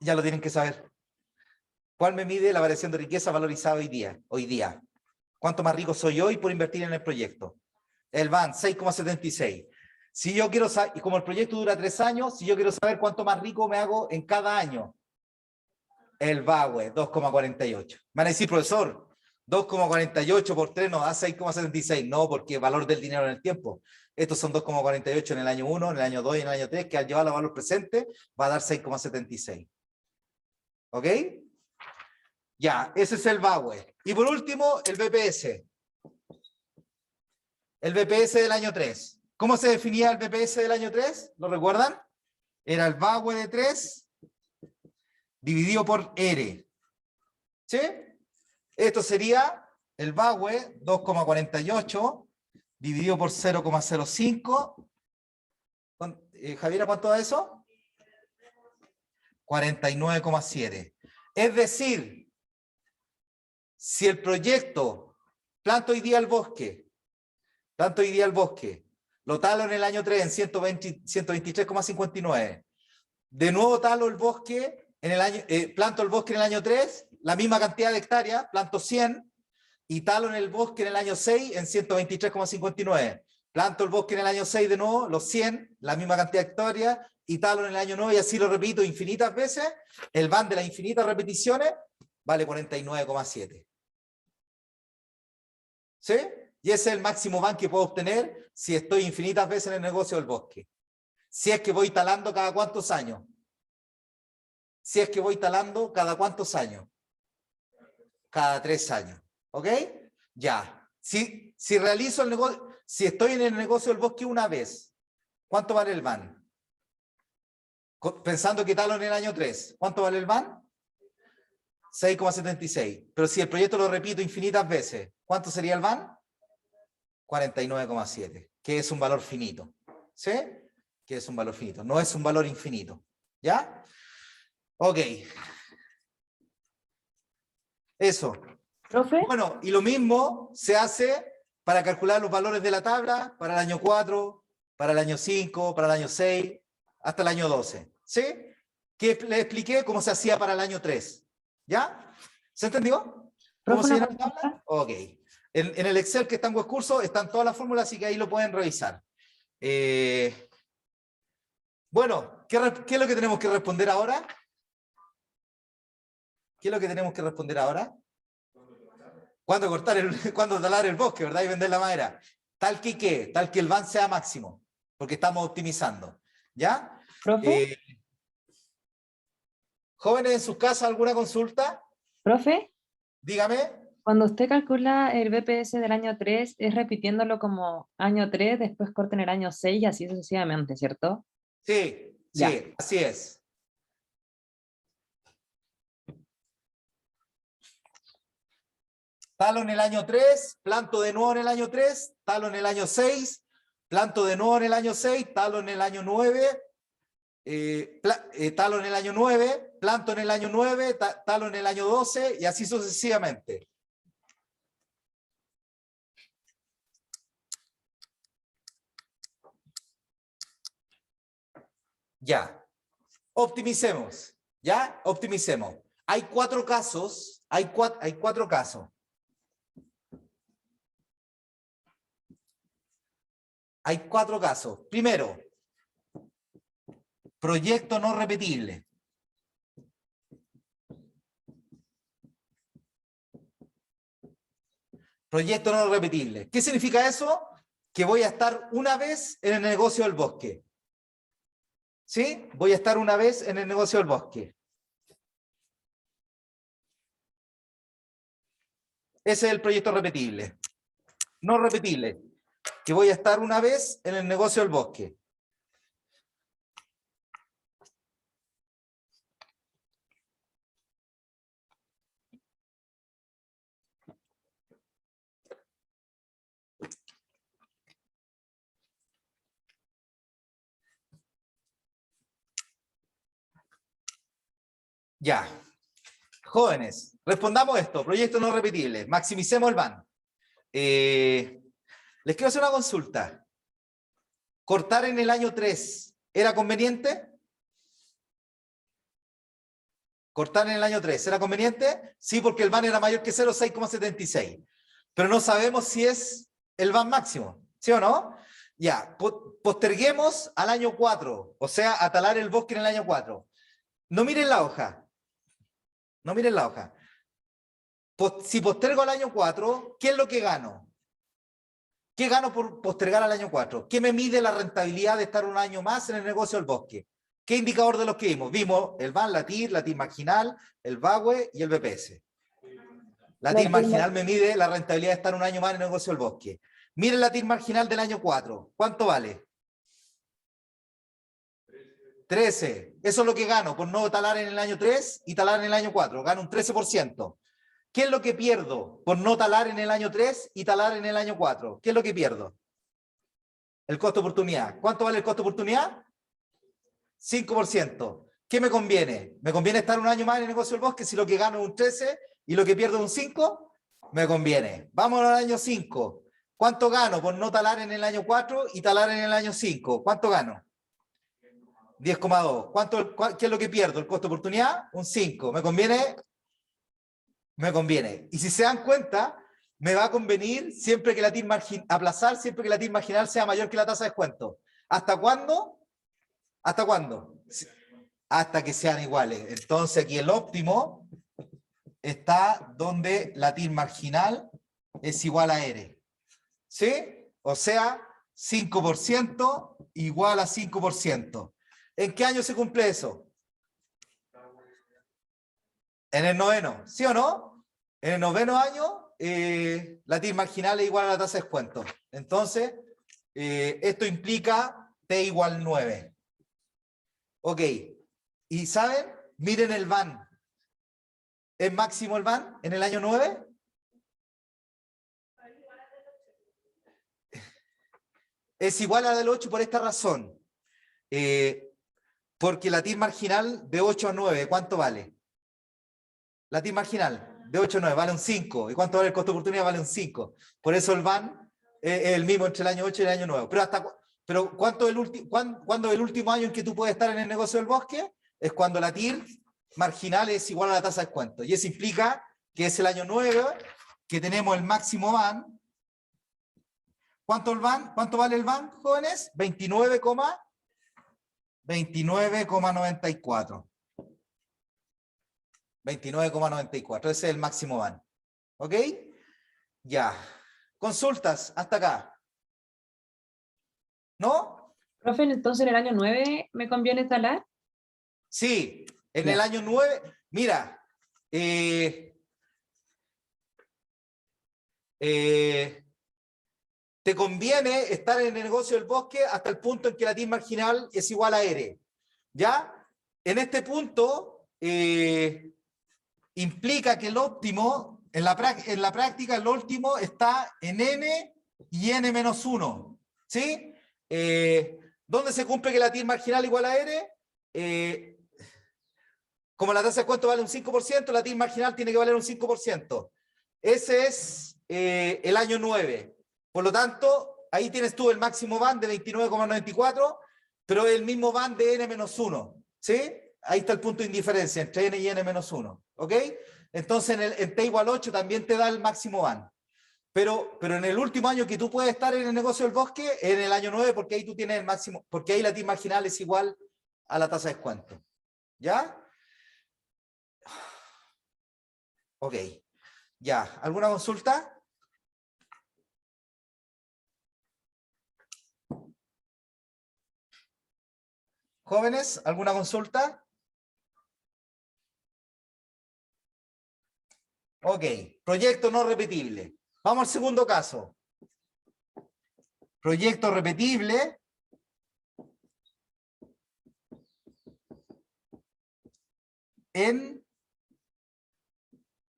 ya lo tienen que saber. ¿Cuál me mide la variación de riqueza valorizada hoy día? ¿Cuánto más rico soy hoy por invertir en el proyecto? El VAN, 6,76. Si yo quiero saber, y como el proyecto dura 3 años, si yo quiero saber cuánto más rico me hago en cada año, el VAWE, 2,48. Van a decir, profesor, 2,48 por 3 nos da 6,76. No, porque el valor del dinero en el tiempo. Estos son 2,48 en el año 1, en el año 2 y en el año 3, que al llevarlo a valor presente va a dar 6,76. ¿Ok? Ya, ese es el VAWE. Y por último, el BPS. El BPS del año 3. ¿Cómo se definía el BPS del año 3? ¿Lo recuerdan? Era el VAWE de 3 dividido por R. ¿Sí? Esto sería el VAWE 2,48 dividido por 0,05. Javiera, ¿cuánto da eso? 49,7. Es decir, si el proyecto planto hoy día el bosque, lo talo en el año 3 en 123,59. De nuevo talo el bosque en el año, planto el bosque en el año 3, la misma cantidad de hectáreas, planto 100, y talo en el bosque en el año 6 en 123,59. Planto el bosque en el año 6 de nuevo, los 100, la misma cantidad de hectáreas, y talo en el año 9 y así lo repito infinitas veces. El VAN de las infinitas repeticiones vale 49,7. ¿Sí? Y ese es el máximo VAN que puedo obtener si estoy infinitas veces en el negocio del bosque. Si es que voy talando cada cuántos años. ¿Cada cuántos años? Cada 3 años. ¿Ok? Ya. Si realizo el negocio, si estoy en el negocio del bosque una vez, ¿cuánto vale el VAN? Pensando que talo en el año 3, ¿cuánto vale el VAN? 6,76. Pero si el proyecto lo repito infinitas veces, ¿cuánto sería el VAN? 49,7, que es un valor finito. ¿Sí? Que es un valor finito, no es un valor infinito. ¿Ya? Ok. Eso. Profe, Bueno, y lo mismo se hace para calcular los valores de la tabla para el año 4, para el año 5, para el año 6, hasta el año 12. ¿Sí? Que les expliqué cómo se hacía para el año 3. ¿Ya? ¿Se entendió? ¿Cómo profe, se una llena la tabla? consulta. Ok. En el Excel que está en Webcurso están todas las fórmulas, así que ahí lo pueden revisar. Bueno, ¿qué es lo que tenemos que responder ahora? ¿Qué es lo que tenemos que responder ahora? ¿Cuándo cortar cuándo talar el bosque, verdad? Y vender la madera. Tal que qué, tal que el van sea máximo, porque estamos optimizando. ¿Ya? Profe, Jóvenes en sus casas, ¿alguna consulta? profe, Dígame. cuando usted calcula el BPS del año 3, es repitiéndolo como año 3, después corta en el año 6 y así sucesivamente, ¿cierto? Sí, Ya. sí, así es. Talo en el año 3, planto de nuevo en el año 3, talo en el año 6, planto de nuevo en el año 6, talo en el año 9, talo en el año 9, planto en el año 9, talo en el año 12 y así sucesivamente. Ya. Optimicemos. ¿Ya? Optimicemos. Hay 4 casos. Hay cuatro casos. Hay 4 casos. Primero, proyecto no repetible. Proyecto no repetible. ¿Qué significa eso? Que voy a estar una vez en el negocio del bosque. ¿Sí? Voy a estar una vez en el negocio del bosque. Ese es el proyecto repetible. No repetible. Que voy a estar una vez en el negocio del bosque. Ya. Jóvenes, respondamos esto. Proyecto no repetible. Maximicemos el van. Les quiero hacer una consulta. ¿Cortar en el año 3 era conveniente? ¿Cortar en el año 3 era conveniente? Sí, porque el van era mayor que 0, 6,76. Pero no sabemos si es el van máximo. ¿Sí o no? Ya, posterguemos al año 4. O sea, a talar el bosque en el año 4. No miren la hoja. No miren la hoja. Si postergo al año 4, ¿qué es lo que gano? ¿Qué gano por postergar al año 4? ¿Qué me mide la rentabilidad de estar un año más en el negocio del bosque? ¿Qué indicador de los que vimos? Vimos el VAN, la TIR marginal, el VAWE y el BPS. La TIR marginal me mide la rentabilidad de estar un año más en el negocio del bosque. Miren la TIR marginal del año 4. ¿Cuánto vale? 13. Eso es lo que gano por no talar en el año 3 y talar en el año 4. Gano un 13%. ¿Qué es lo que pierdo por no talar en el año 3 y talar en el año 4? ¿Qué es lo que pierdo? El costo de oportunidad. ¿Cuánto vale el costo de oportunidad? 5%. ¿Qué me conviene? ¿Me conviene estar un año más en el negocio del bosque si lo que gano es un 13 y lo que pierdo es un 5? Me conviene. Vamos al año 5. ¿Cuánto gano por no talar en el año 4 y talar en el año 5? ¿Cuánto gano? 10,2. ¿Qué es lo que pierdo? ¿El costo de oportunidad? Un 5. ¿Me conviene? Me conviene. Y si se dan cuenta, me va a convenir siempre que la TIR aplazar, siempre que la TIR marginal sea mayor que la tasa de descuento. ¿Hasta cuándo? ¿Hasta cuándo? Hasta que sean iguales. Entonces aquí el óptimo está donde la TIR marginal es igual a R. ¿Sí? O sea, 5% igual a 5%. ¿En qué año se cumple eso? En el 9º, ¿sí o no? En el 9º año, la TIR marginal es igual a la tasa de descuento. Entonces, esto implica T igual 9. Ok. ¿Y saben? Miren el van. ¿Es máximo el van en el año 9? Es igual a la del 8 por esta razón. Porque la TIR marginal de 8 a 9, ¿cuánto vale? La TIR marginal, De 8 a 9, vale un 5. ¿Y cuánto vale el costo de oportunidad? Vale un 5. Por eso el VAN es el mismo entre el año 8 y el año 9. Pero ¿cuándo es el último año en que tú puedes estar en el negocio del bosque? Es cuando la TIR marginal es igual a la tasa de descuento. Y eso implica que es el año 9 que tenemos el máximo VAN. ¿Cuánto vale el VAN, jóvenes? 29,94. 29,94. Ese es el máximo VAN. ¿Ok? Ya. Consultas hasta acá. ¿No? Profe, entonces en el año 9 me conviene instalar. Sí. En Ya. el año 9. Mira. Te conviene estar en el negocio del bosque hasta el punto en que la TIR marginal es igual a R. ¿Ya? En este punto implica que el óptimo, en la práctica, el óptimo está en N y N-1. ¿Sí? ¿Dónde se cumple que la TIR marginal igual a R? Como la tasa de descuento vale un 5%, la TIR marginal tiene que valer un 5%. Ese es el año 9. Por lo tanto, ahí tienes tú el máximo VAN de 29,94, pero el mismo VAN de N-1. ¿Sí? Ahí está el punto de indiferencia entre N y N-1. ¿Ok? Entonces en T igual 8 también te da el máximo VAN. Pero en el último año que tú puedes estar en el negocio del bosque, en el año 9, porque ahí tú tienes el máximo, porque ahí la TIR marginal es igual a la tasa de descuento. ¿Ya? Ok. Ya. ¿Alguna consulta? Jóvenes, ¿alguna consulta? Ok. Proyecto no repetible. Vamos al segundo caso. Proyecto repetible. En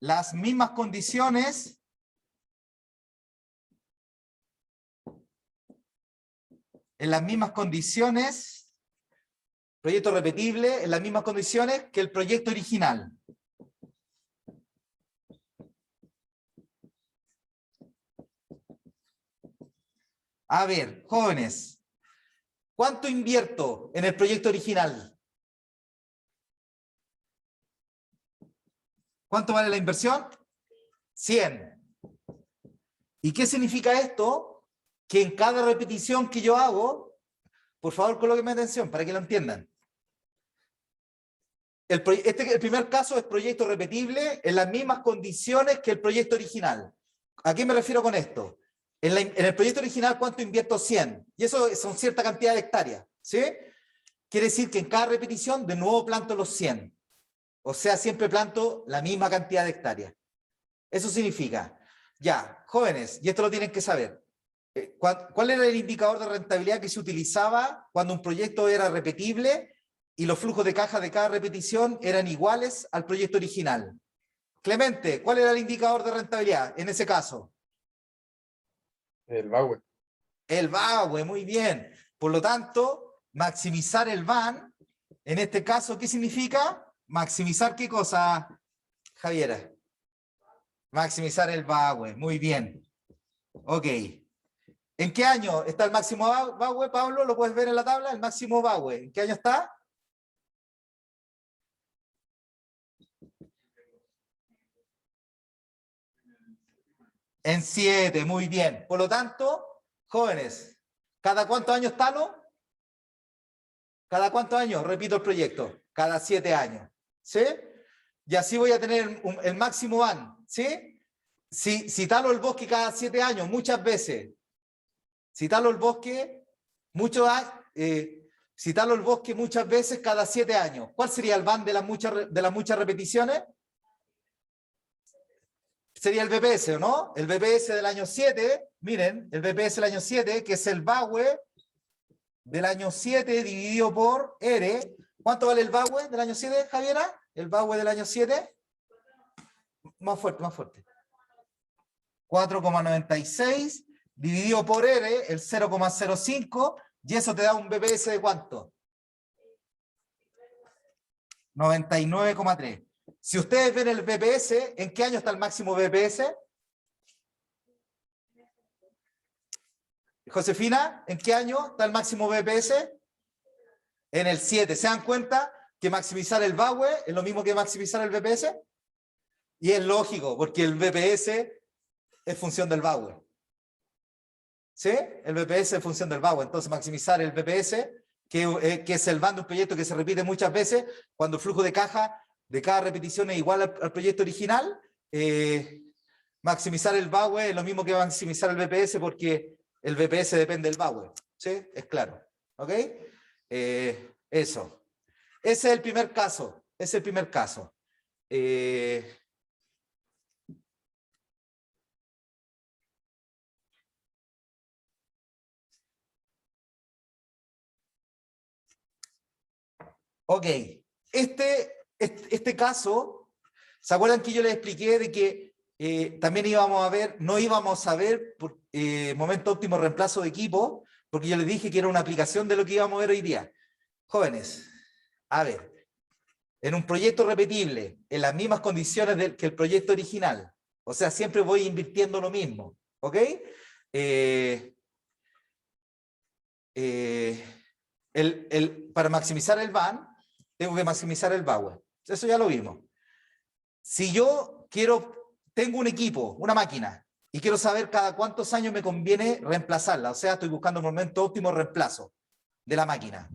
las mismas condiciones proyecto repetible en las mismas condiciones que el proyecto original. A ver, jóvenes, ¿cuánto invierto en el proyecto original? ¿Cuánto vale la inversión? 100. ¿Y qué significa esto? Que en cada repetición que yo hago, por favor colóquenme atención para que lo entiendan. El primer caso es proyecto repetible en las mismas condiciones que el proyecto original. ¿A qué me refiero con esto? En el proyecto original, ¿cuánto invierto? 100. Y eso son cierta cantidad de hectáreas. ¿Sí? Quiere decir que en cada repetición de nuevo planto los 100. O sea, siempre planto la misma cantidad de hectáreas. Eso significa, ya, jóvenes, y esto lo tienen que saber, ¿cuál era el indicador de rentabilidad que se utilizaba cuando un proyecto era repetible y los flujos de caja de cada repetición eran iguales al proyecto original? Clemente, ¿cuál era el indicador de rentabilidad en ese caso? El VAWE. El VAWE, muy bien. Por lo tanto, maximizar el VAN, en este caso, ¿qué significa? Maximizar ¿qué cosa, Javiera? Maximizar el VAWE, muy bien. Ok. ¿En qué año está el máximo VAWE, Pablo? ¿Lo puedes ver en la tabla? El máximo VAWE. ¿En qué año está? En 7, muy bien. Por lo tanto, jóvenes, ¿cada cuántos años talo? ¿Cada cuántos años repito el proyecto? Cada 7 años. ¿Sí? Y así voy a tener el máximo VAN. ¿Sí? Si talo el bosque cada 7 años, muchas veces, si talo el bosque muchas veces cada 7 años, ¿cuál sería el VAN de las muchas repeticiones? Sería el BPS, ¿o no? El BPS del año 7, miren, el BPS del año 7, que es el VAWE del año 7 dividido por R. ¿Cuánto vale el VAWE del año 7, Javiera? El VAWE del año 7. Más fuerte, más fuerte. 4,96 dividido por R, el 0,05, y eso te da un BPS de ¿cuánto? 99,3. Si ustedes ven el BPS, ¿en qué año está el máximo BPS? Josefina, ¿en qué año está el máximo BPS? En el 7. ¿Se dan cuenta que maximizar el VAWE es lo mismo que maximizar el BPS? Y es lógico, porque el BPS es función del VAWE. ¿Sí? El BPS es función del VAWE. Entonces, maximizar el BPS, que es el VAN de un proyecto que se repite muchas veces, cuando el flujo de caja de cada repetición es igual al proyecto original, maximizar el VAWE es lo mismo que maximizar el BPS, porque el BPS depende del VAWE. ¿Sí? Es claro. ¿Ok? Eso. Ese es el primer caso. Ese es el primer caso. Ok. Este caso, ¿se acuerdan que yo les expliqué de que también íbamos a ver, no íbamos a ver momento óptimo reemplazo de equipo, porque yo les dije que era una aplicación de lo que íbamos a ver hoy día? Jóvenes, a ver, en un proyecto repetible, en las mismas condiciones que el proyecto original, o sea, siempre voy invirtiendo lo mismo, ¿ok? Para maximizar el VAN, tengo que maximizar el VAWE. Eso ya lo vimos. Si yo tengo un equipo, una máquina, y quiero saber cada cuántos años me conviene reemplazarla, o sea, estoy buscando el momento óptimo de reemplazo de la máquina.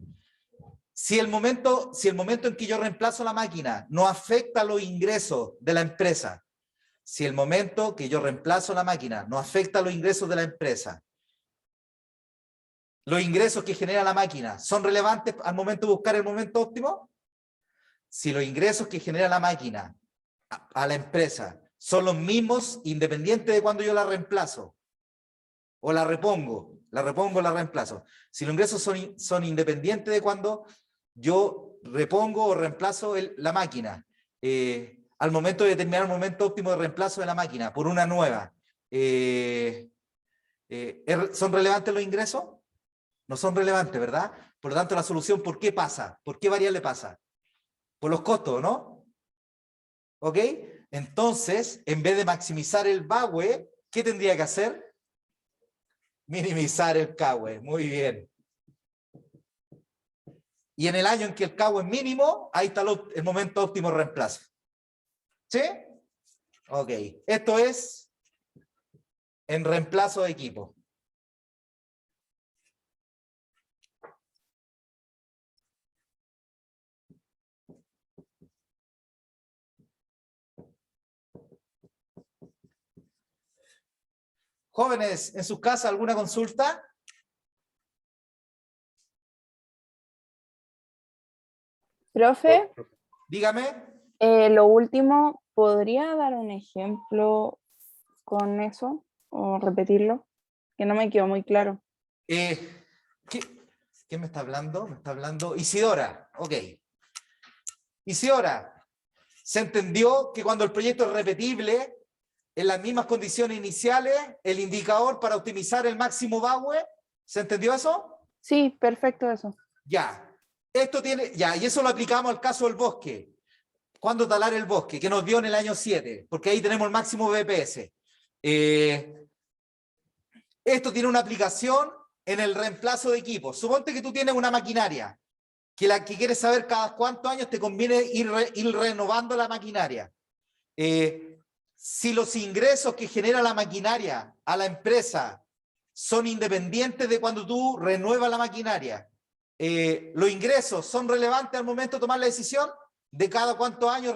Si el momento en que yo reemplazo la máquina no afecta los ingresos de la empresa, si el momento que yo reemplazo la máquina no afecta los ingresos de la empresa, los ingresos que genera la máquina son relevantes al momento de buscar el momento óptimo. Si los ingresos que genera la máquina a la empresa son los mismos, independiente de cuando yo la reemplazo o la repongo o la reemplazo. Si los ingresos son independientes de cuando yo repongo o reemplazo la máquina, al momento de determinar el momento óptimo de reemplazo de la máquina por una nueva, ¿son relevantes los ingresos? No son relevantes, ¿verdad? Por lo tanto, la solución, ¿por qué pasa? ¿Por qué variable pasa? Por los costos, ¿no? ¿Ok? Entonces, en vez de maximizar el VAWE, ¿qué tendría que hacer? Minimizar el CAWE. Muy bien. Y en el año en que el CAWE es mínimo, ahí está el momento óptimo de reemplazo. ¿Sí? Ok. Esto es en reemplazo de equipo. Jóvenes, ¿en sus casas alguna consulta? Profe, Dígame. lo último, ¿podría dar un ejemplo con eso o repetirlo? Que no me quedó muy claro. ¿Quién me está hablando? Me está hablando Isidora. Ok. Isidora, ¿se entendió que cuando el proyecto es repetible, en las mismas condiciones iniciales, el indicador para optimizar el máximo VAWE? ¿Se entendió eso? Sí, perfecto eso. Ya. Y eso lo aplicamos al caso del bosque. ¿Cuándo talar el bosque? Que nos dio en el año 7, porque ahí tenemos el máximo BPS. Esto tiene una aplicación en el reemplazo de equipos. Suponte que tú tienes una maquinaria, que quieres saber cada cuántos años te conviene ir renovando la maquinaria. Si los ingresos que genera la maquinaria a la empresa son independientes de cuando tú renuevas la maquinaria, ¿los ingresos son relevantes al momento de tomar la decisión de cada cuántos años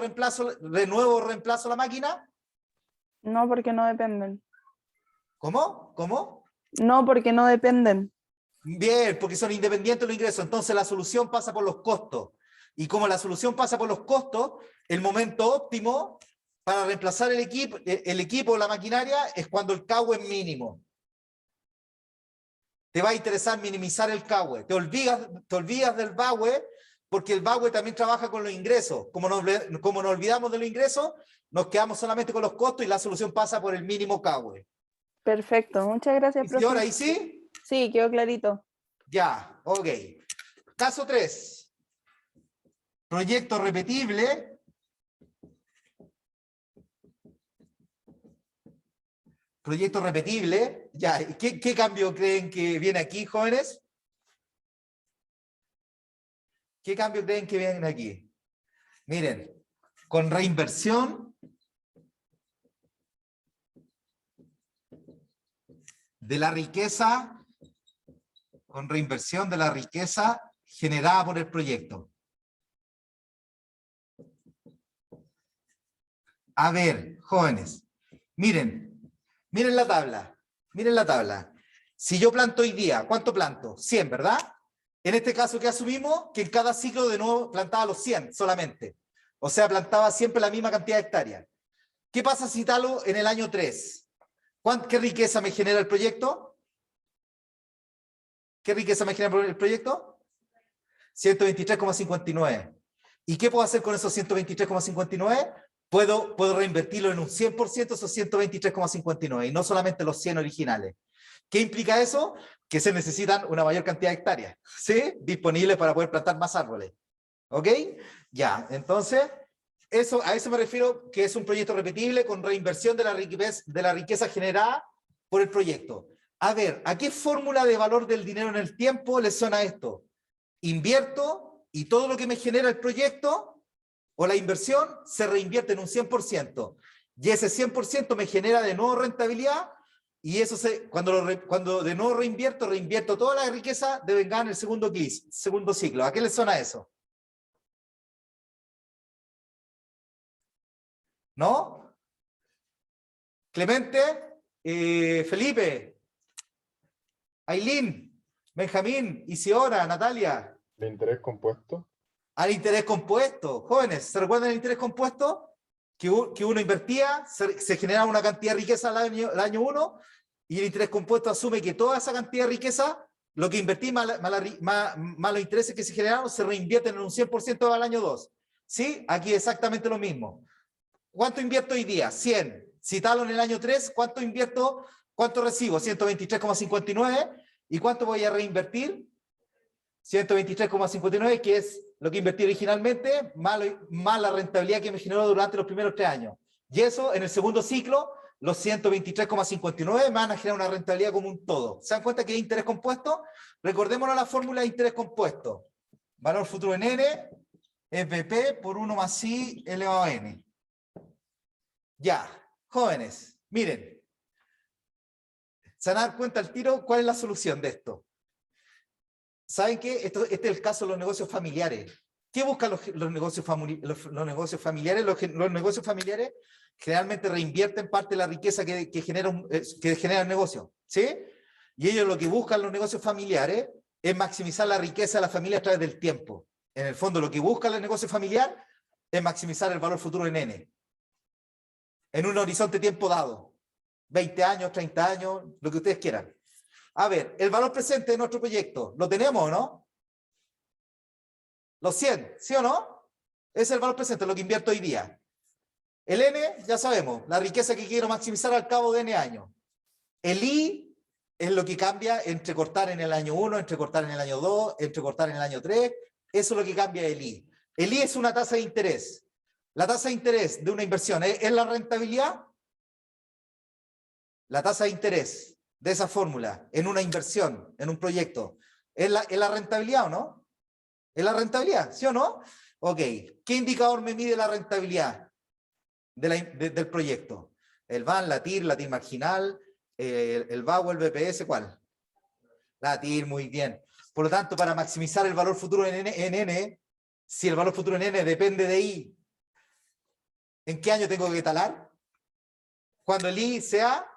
renuevo o reemplazo la máquina? No, porque no dependen. ¿Cómo? ¿Cómo? No, porque no dependen. Bien, porque son independientes los ingresos. Entonces la solución pasa por los costos. Y como la solución pasa por los costos, el momento óptimo para reemplazar el equipo o la maquinaria es cuando el CAWE es mínimo. Te va a interesar minimizar el CAWE. Te olvidas del VAWE, porque el VAWE también trabaja con los ingresos. Como nos olvidamos de los ingresos, nos quedamos solamente con los costos y la solución pasa por el mínimo CAWE. Perfecto, muchas gracias, ¿Y profe. ahora ahí sí? Sí, quedó clarito. Ya, ok. Caso 3. Proyecto repetible Proyecto repetible. Ya, ¿qué cambio creen que viene aquí, jóvenes? ¿Qué cambio creen que viene aquí? Miren, con reinversión de la riqueza, con reinversión de la riqueza generada por el proyecto. A ver, jóvenes, miren la tabla, miren la tabla. Si yo planto hoy día, ¿cuánto planto? 100, ¿verdad? En este caso, ¿qué asumimos? Que en cada ciclo de nuevo plantaba los 100 solamente. O sea, plantaba siempre la misma cantidad de hectáreas. ¿Qué pasa si talo en el año 3? ¿Qué riqueza me genera el proyecto? ¿Qué riqueza me genera el proyecto? 123,59. ¿Y qué puedo hacer con esos 123,59? Puedo reinvertirlo en un 100% esos 123,59 y no solamente los 100 originales. ¿Qué implica eso? Que se necesitan una mayor cantidad de hectáreas, ¿sí? Disponibles para poder plantar más árboles. ¿Ok? Ya, entonces, a eso me refiero que es un proyecto repetible con reinversión de la riqueza generada por el proyecto. A ver, ¿a qué fórmula de valor del dinero en el tiempo le suena esto? Invierto y todo lo que me genera el proyecto o la inversión se reinvierte en un 100%. Y ese 100% me genera de nuevo rentabilidad y eso cuando de nuevo reinvierto toda la riqueza de vengar en el segundo ciclo. ¿A qué le suena eso? ¿No? Clemente, Felipe, Ailín, Benjamín, Isidora, Natalia. ¿De interés compuesto? Al interés compuesto. Jóvenes, ¿se recuerdan el interés compuesto? Que uno invertía, se generaba una cantidad de riqueza al año 1 y el interés compuesto asume que toda esa cantidad de riqueza, lo que invertí más los intereses que se generaron, se reinvierten en un 100% al año 2. ¿Sí? Aquí exactamente lo mismo. ¿Cuánto invierto hoy día? 100. Si talo en el año 3, ¿cuánto invierto? ¿Cuánto recibo? 123,59. ¿Y cuánto voy a reinvertir? 123,59, que es lo que invertí originalmente, más la rentabilidad que me generó durante los primeros 3 años. Y eso, en el segundo ciclo, los 123,59 me van a generar una rentabilidad como un todo. ¿Se dan cuenta que es interés compuesto? Recordémonos la fórmula de interés compuesto. Valor futuro en N es BP por 1 más I elevado a N. Ya, jóvenes, miren. Se van a dar cuenta al tiro cuál es la solución de esto. ¿Saben qué? Este es el caso de los negocios familiares. ¿Qué buscan los negocios familiares? Los negocios familiares generalmente reinvierten parte de la riqueza que genera el negocio, ¿sí? Y ellos lo que buscan los negocios familiares es maximizar la riqueza de la familia a través del tiempo. En el fondo, lo que busca el negocio familiar es maximizar el valor futuro en N. En un horizonte de tiempo dado. 20 años, 30 años, lo que ustedes quieran. A ver, el valor presente de nuestro proyecto, ¿lo tenemos o no? Los 100, ¿sí o no? Es el valor presente, lo que invierto hoy día. El N, ya sabemos, la riqueza que quiero maximizar al cabo de N años. El I es lo que cambia entre cortar en el año 1, entre cortar en el año 2, entre cortar en el año 3. Eso es lo que cambia el I. El I es una tasa de interés. La tasa de interés de una inversión, ¿es la rentabilidad? La tasa de interés de esa fórmula en una inversión, en un proyecto, ¿es la rentabilidad o no? ¿Es la rentabilidad? ¿Sí o no? Ok. ¿Qué indicador me mide la rentabilidad del proyecto? ¿El VAN, la TIR marginal, el VAU, el BPS? ¿Cuál? La TIR, muy bien. Por lo tanto, para maximizar el valor futuro en N, si el valor futuro en N depende de I, ¿en qué año tengo que talar? Cuando el I sea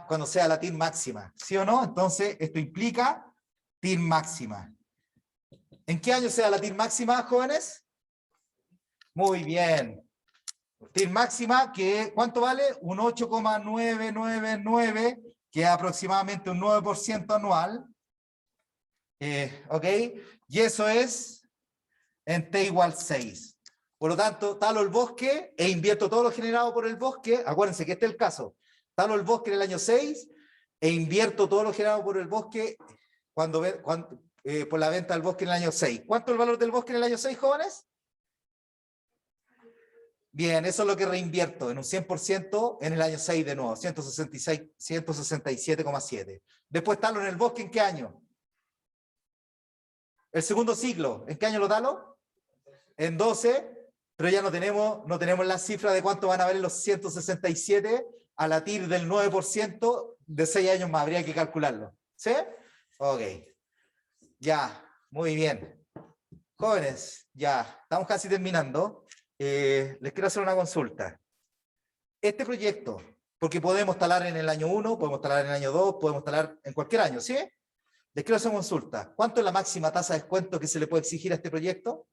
cuando sea la TIR máxima, ¿sí o no? Entonces, esto implica TIR máxima. ¿En qué año sea la TIR máxima, jóvenes? Muy bien. TIR máxima, ¿cuánto vale? Un 8,999, que es aproximadamente un 9% anual. ¿Ok? Y eso es en T igual 6. Por lo tanto, talo el bosque e invierto todo lo generado por el bosque. Acuérdense que este es el caso. Talo el bosque en el año 6 e invierto todo lo generado por el bosque por la venta del bosque en el año 6. ¿Cuánto es el valor del bosque en el año 6, jóvenes? Bien, eso es lo que reinvierto en un 100% en el año 6 de nuevo, 167,7. Después talo en el bosque, ¿en qué año? El segundo ciclo, ¿en qué año lo talo? En 12, pero ya no tenemos la cifra de cuánto van a valer los 167 a la TIR del 9% de 6 años más, habría que calcularlo. ¿Sí? Ok. Ya, muy bien. Jóvenes, ya, estamos casi terminando. Les quiero hacer una consulta. Este proyecto, porque podemos talar en el año 1, podemos talar en el año 2, podemos talar en cualquier año, ¿sí? Les quiero hacer una consulta. ¿Cuánto es la máxima tasa de descuento que se le puede exigir a este proyecto?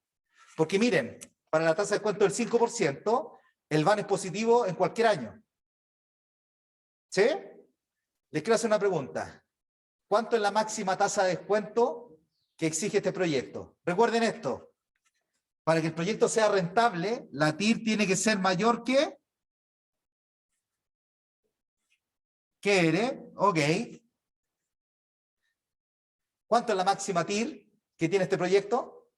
Porque miren, para la tasa de descuento del 5%, el VAN es positivo en cualquier año. ¿Sí? Les quiero hacer una pregunta. ¿Cuánto es la máxima tasa de descuento que exige este proyecto? Recuerden esto. Para que el proyecto sea rentable, la TIR tiene que ser mayor que R. Ok. ¿Cuánto es la máxima TIR que tiene este proyecto?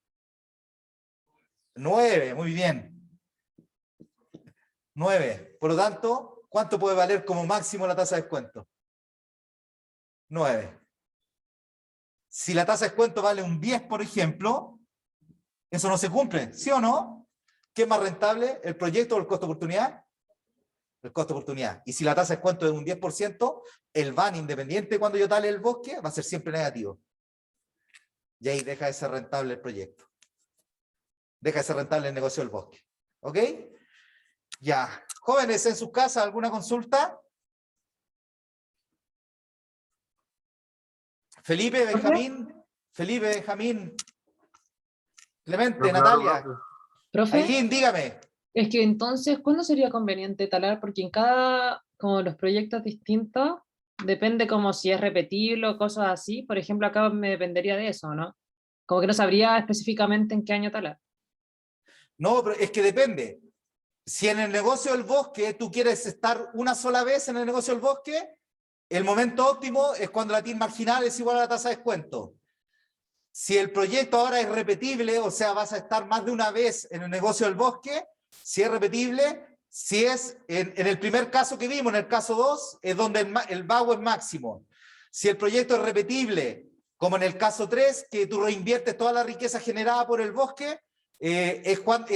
9, muy bien. 9. Por lo tanto, ¿cuánto puede valer como máximo la tasa de descuento? 9. Si la tasa de descuento vale un 10, por ejemplo, eso no se cumple, ¿sí o no? ¿Qué es más rentable, el proyecto o el costo de oportunidad? El costo de oportunidad. Y si la tasa de descuento es un 10%, el VAN independiente cuando yo tale el bosque va a ser siempre negativo. Y ahí deja de ser rentable el proyecto. Deja de ser rentable el negocio del bosque. ¿Ok? Ya. Jóvenes, en sus casas, ¿alguna consulta? Felipe, Benjamín. Clemente, Pero claro, Natalia. profe. Profe, Ailín, dígame. es que entonces, ¿cuándo sería conveniente talar? Porque en cada, como los proyectos distintos, depende como si es repetible o cosas así. Por ejemplo, acá me dependería de eso, ¿no? Como que no sabría específicamente en qué año talar. No, pero es que depende. Si en el negocio del bosque tú quieres estar una sola vez en el negocio del bosque, el momento óptimo es cuando la TIR marginal es igual a la tasa de descuento. Si el proyecto ahora es repetible, o sea, vas a estar más de una vez en el negocio del bosque, si es repetible, si es en el primer caso que vimos, en el caso 2, es donde el vago es máximo. Si el proyecto es repetible, como en el caso 3, que tú reinviertes toda la riqueza generada por el bosque, es cuando,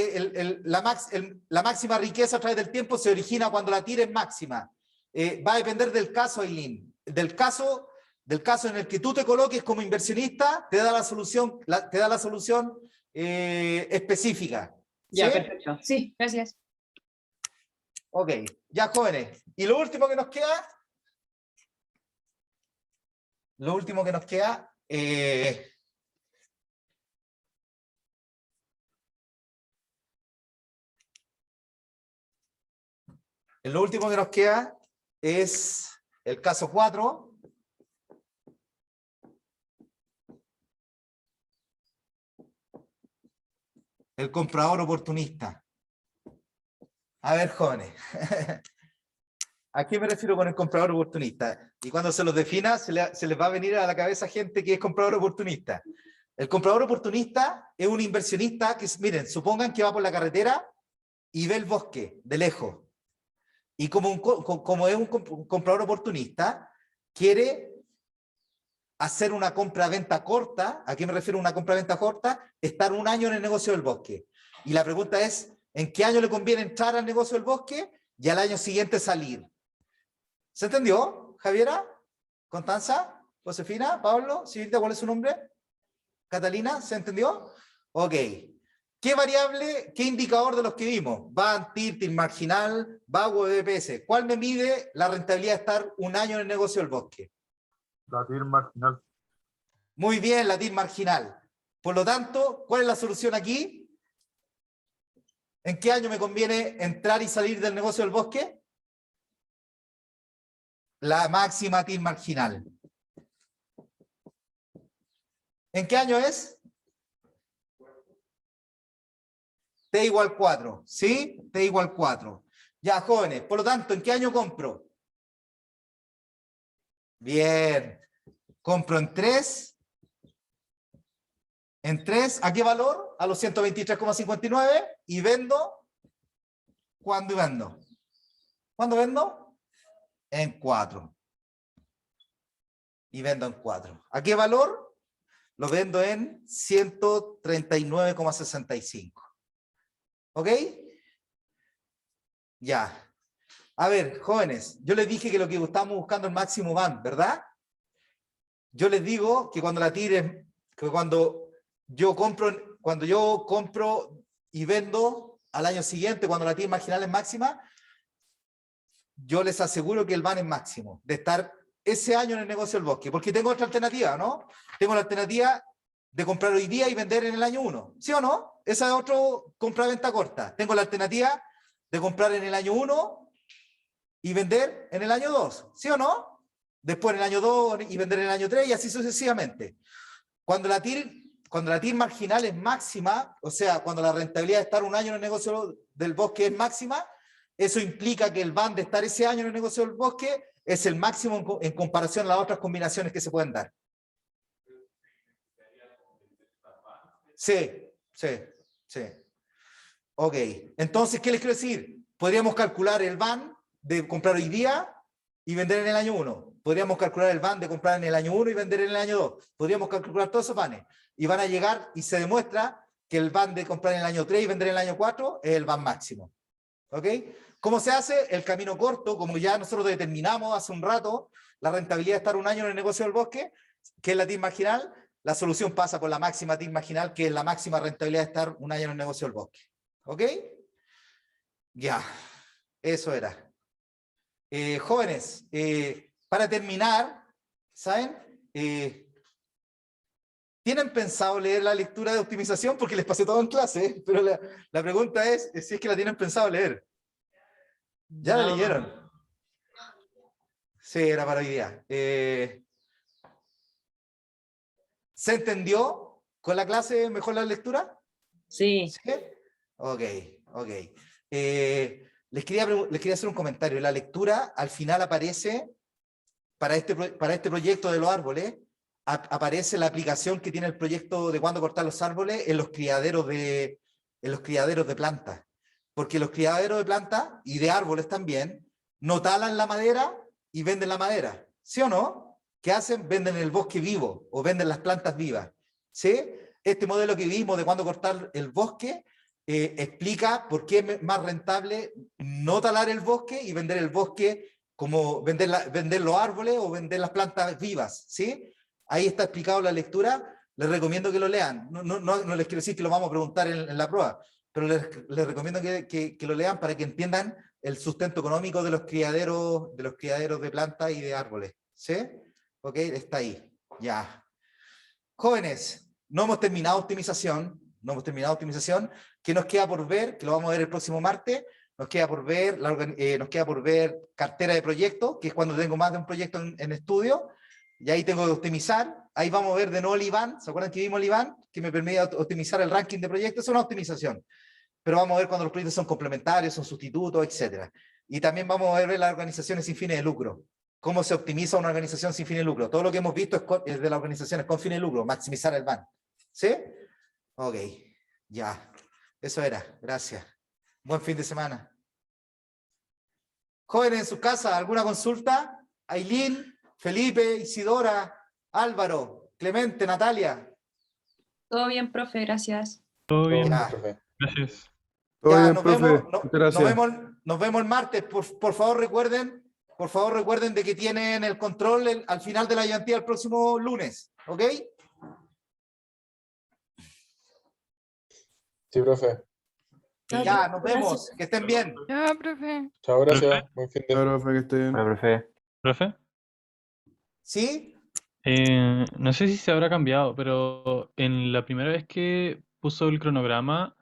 la máxima riqueza a través del tiempo se origina cuando la TIR es máxima. Va a depender del caso, Ailín. Del caso en el que tú te coloques como inversionista, te da la solución, específica. Ya, ¿Sí? perfecto. Sí, gracias. Ok, ya jóvenes. Y lo último que nos queda, es el caso 4. El comprador oportunista. A ver, jóvenes. ¿A qué me refiero con el comprador oportunista? Y cuando se los defina, se les va a venir a la cabeza gente que es comprador oportunista. El comprador oportunista es un inversionista que, miren, supongan que va por la carretera y ve el bosque de lejos. Y como es un comprador oportunista, quiere hacer una compra-venta corta. ¿A qué me refiero a una compra-venta corta? Estar un año en el negocio del bosque. Y la pregunta es, ¿en qué año le conviene entrar al negocio del bosque y al año siguiente salir? ¿Se entendió, Javiera? ¿Constanza? ¿Josefina? ¿Pablo? ¿Silvia? ¿Cuál es su nombre? ¿Catalina? ¿Se entendió? Ok. ¿Qué variable, qué indicador de los que vimos? VAN, TIR, marginal, vago, BPS. ¿Cuál me mide la rentabilidad de estar un año en el negocio del bosque? La TIR marginal. Muy bien, la TIR marginal. Por lo tanto, ¿cuál es la solución aquí? ¿En qué año me conviene entrar y salir del negocio del bosque? La máxima TIR marginal. ¿En qué año es? T igual 4, ¿sí? T igual 4. Ya, jóvenes, por lo tanto, ¿en qué año compro? Bien. Compro en 3. ¿En 3? ¿A qué valor? A los 123,59. Y vendo ¿Cuándo vendo? ¿Cuándo vendo? En 4. Y vendo en 4. ¿A qué valor? Lo vendo en 139,65. ¿Ok? Ya. A ver, jóvenes, yo les dije que lo que estábamos buscando es el máximo van, ¿verdad? Yo les digo que cuando la tire, que cuando yo compro y vendo al año siguiente, cuando la tira marginal es máxima, yo les aseguro que el van es máximo, de estar ese año en el negocio del bosque, porque tengo otra alternativa, ¿no? Tengo la alternativa de comprar hoy día y vender en el año 1, ¿sí o no? Esa es otro compra-venta corta. Tengo la alternativa de comprar en el año 1 y vender en el año 2, ¿sí o no? Después en el año 2 y vender en el año 3 y así sucesivamente. Cuando la TIR marginal es máxima, o sea, cuando la rentabilidad de estar un año en el negocio del bosque es máxima, eso implica que el van de estar ese año en el negocio del bosque es el máximo en comparación a las otras combinaciones que se pueden dar. Sí, sí, sí. Ok, entonces, ¿qué les quiero decir? Podríamos calcular el van de comprar hoy día y vender en el año 1. Podríamos calcular el van de comprar en el año 1 y vender en el año 2. Podríamos calcular todos esos vanes. Y van a llegar y se demuestra que el van de comprar en el año 3 y vender en el año 4 es el van máximo. ¿Ok? ¿Cómo se hace? El camino corto, como ya nosotros determinamos hace un rato, la rentabilidad de estar un año en el negocio del bosque, que es la TIR marginal, la solución pasa por la máxima TIR marginal, que es la máxima rentabilidad de estar un año en el negocio del bosque. ¿Ok? Ya, eso era. Jóvenes, para terminar, ¿saben? ¿Tienen pensado leer la lectura de optimización? Porque les pasé todo en clase, pero la pregunta es si es que la tienen pensado leer. ¿Ya la leyeron? Sí, era para hoy día. ¿Se entendió con la clase mejor la lectura? Sí. ¿Sí? Ok, ok. Les quería hacer un comentario. La lectura al final aparece, para este proyecto de los árboles, aparece la aplicación que tiene el proyecto de cuándo cortar los árboles en los criaderos de plantas. Porque los criaderos de plantas y de árboles también no talan la madera y venden la madera. ¿Sí o no? ¿Qué hacen? Venden el bosque vivo o venden las plantas vivas. ¿Sí? Este modelo que vimos de cuándo cortar el bosque explica por qué es más rentable no talar el bosque y vender el bosque como vender los árboles o vender las plantas vivas, ¿sí? Ahí está explicado la lectura, les recomiendo que lo lean. No les quiero decir que lo vamos a preguntar en la prueba, pero les recomiendo que lo lean para que entiendan el sustento económico de los criaderos de plantas y de árboles, ¿sí? Ok, está ahí, ya. Jóvenes, no hemos terminado optimización, ¿qué nos queda por ver? Que lo vamos a ver el próximo martes. Nos queda por ver, cartera de proyectos, que es cuando tengo más de un proyecto en estudio, y ahí tengo que optimizar. Ahí vamos a ver de nuevo el IBAN. ¿Se acuerdan que vimos el IBAN? Que me permite optimizar el ranking de proyectos. Es una optimización. Pero vamos a ver cuando los proyectos son complementarios, son sustitutos, etc. Y también vamos a ver las organizaciones sin fines de lucro. Cómo se optimiza una organización sin fines de lucro. Todo lo que hemos visto es de las organizaciones con fines de lucro, maximizar el IBAN. ¿Sí? Ok, ya. Eso era. Gracias. Buen fin de semana. Jóvenes en su casa, ¿alguna consulta? Ailín, Felipe, Isidora, Álvaro, Clemente, Natalia. Todo bien, profe, gracias. Todo bien, Ya, profe. Gracias. Todo ya, bien, nos profe. vemos, Muchas gracias. nos vemos el martes. Por favor recuerden de que tienen el control al final de la ayudantía el próximo lunes. ¿Ok? Sí, profe. Ya, nos Gracias. vemos. Que estén bien. Ya, profe. Chao, gracias. Buen fin de... Claro, profe, que esté bien. Hola, profe. Profe, ¿Sí? no sé si se habrá cambiado, pero en la primera vez que puso el cronograma,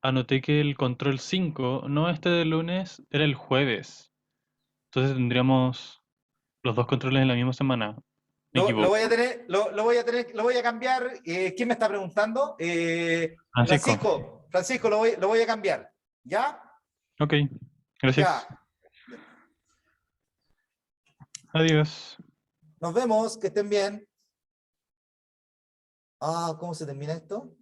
anoté que el control 5, no este de lunes, era el jueves. Entonces tendríamos los dos controles en la misma semana. Me Lo equivoco. voy a cambiar. ¿Quién me está preguntando? Francisco. Francisco, lo voy a cambiar. ¿Ya? Ok, gracias. Ya. Adiós. Nos vemos. Que estén bien. Ah, ¿cómo se termina esto?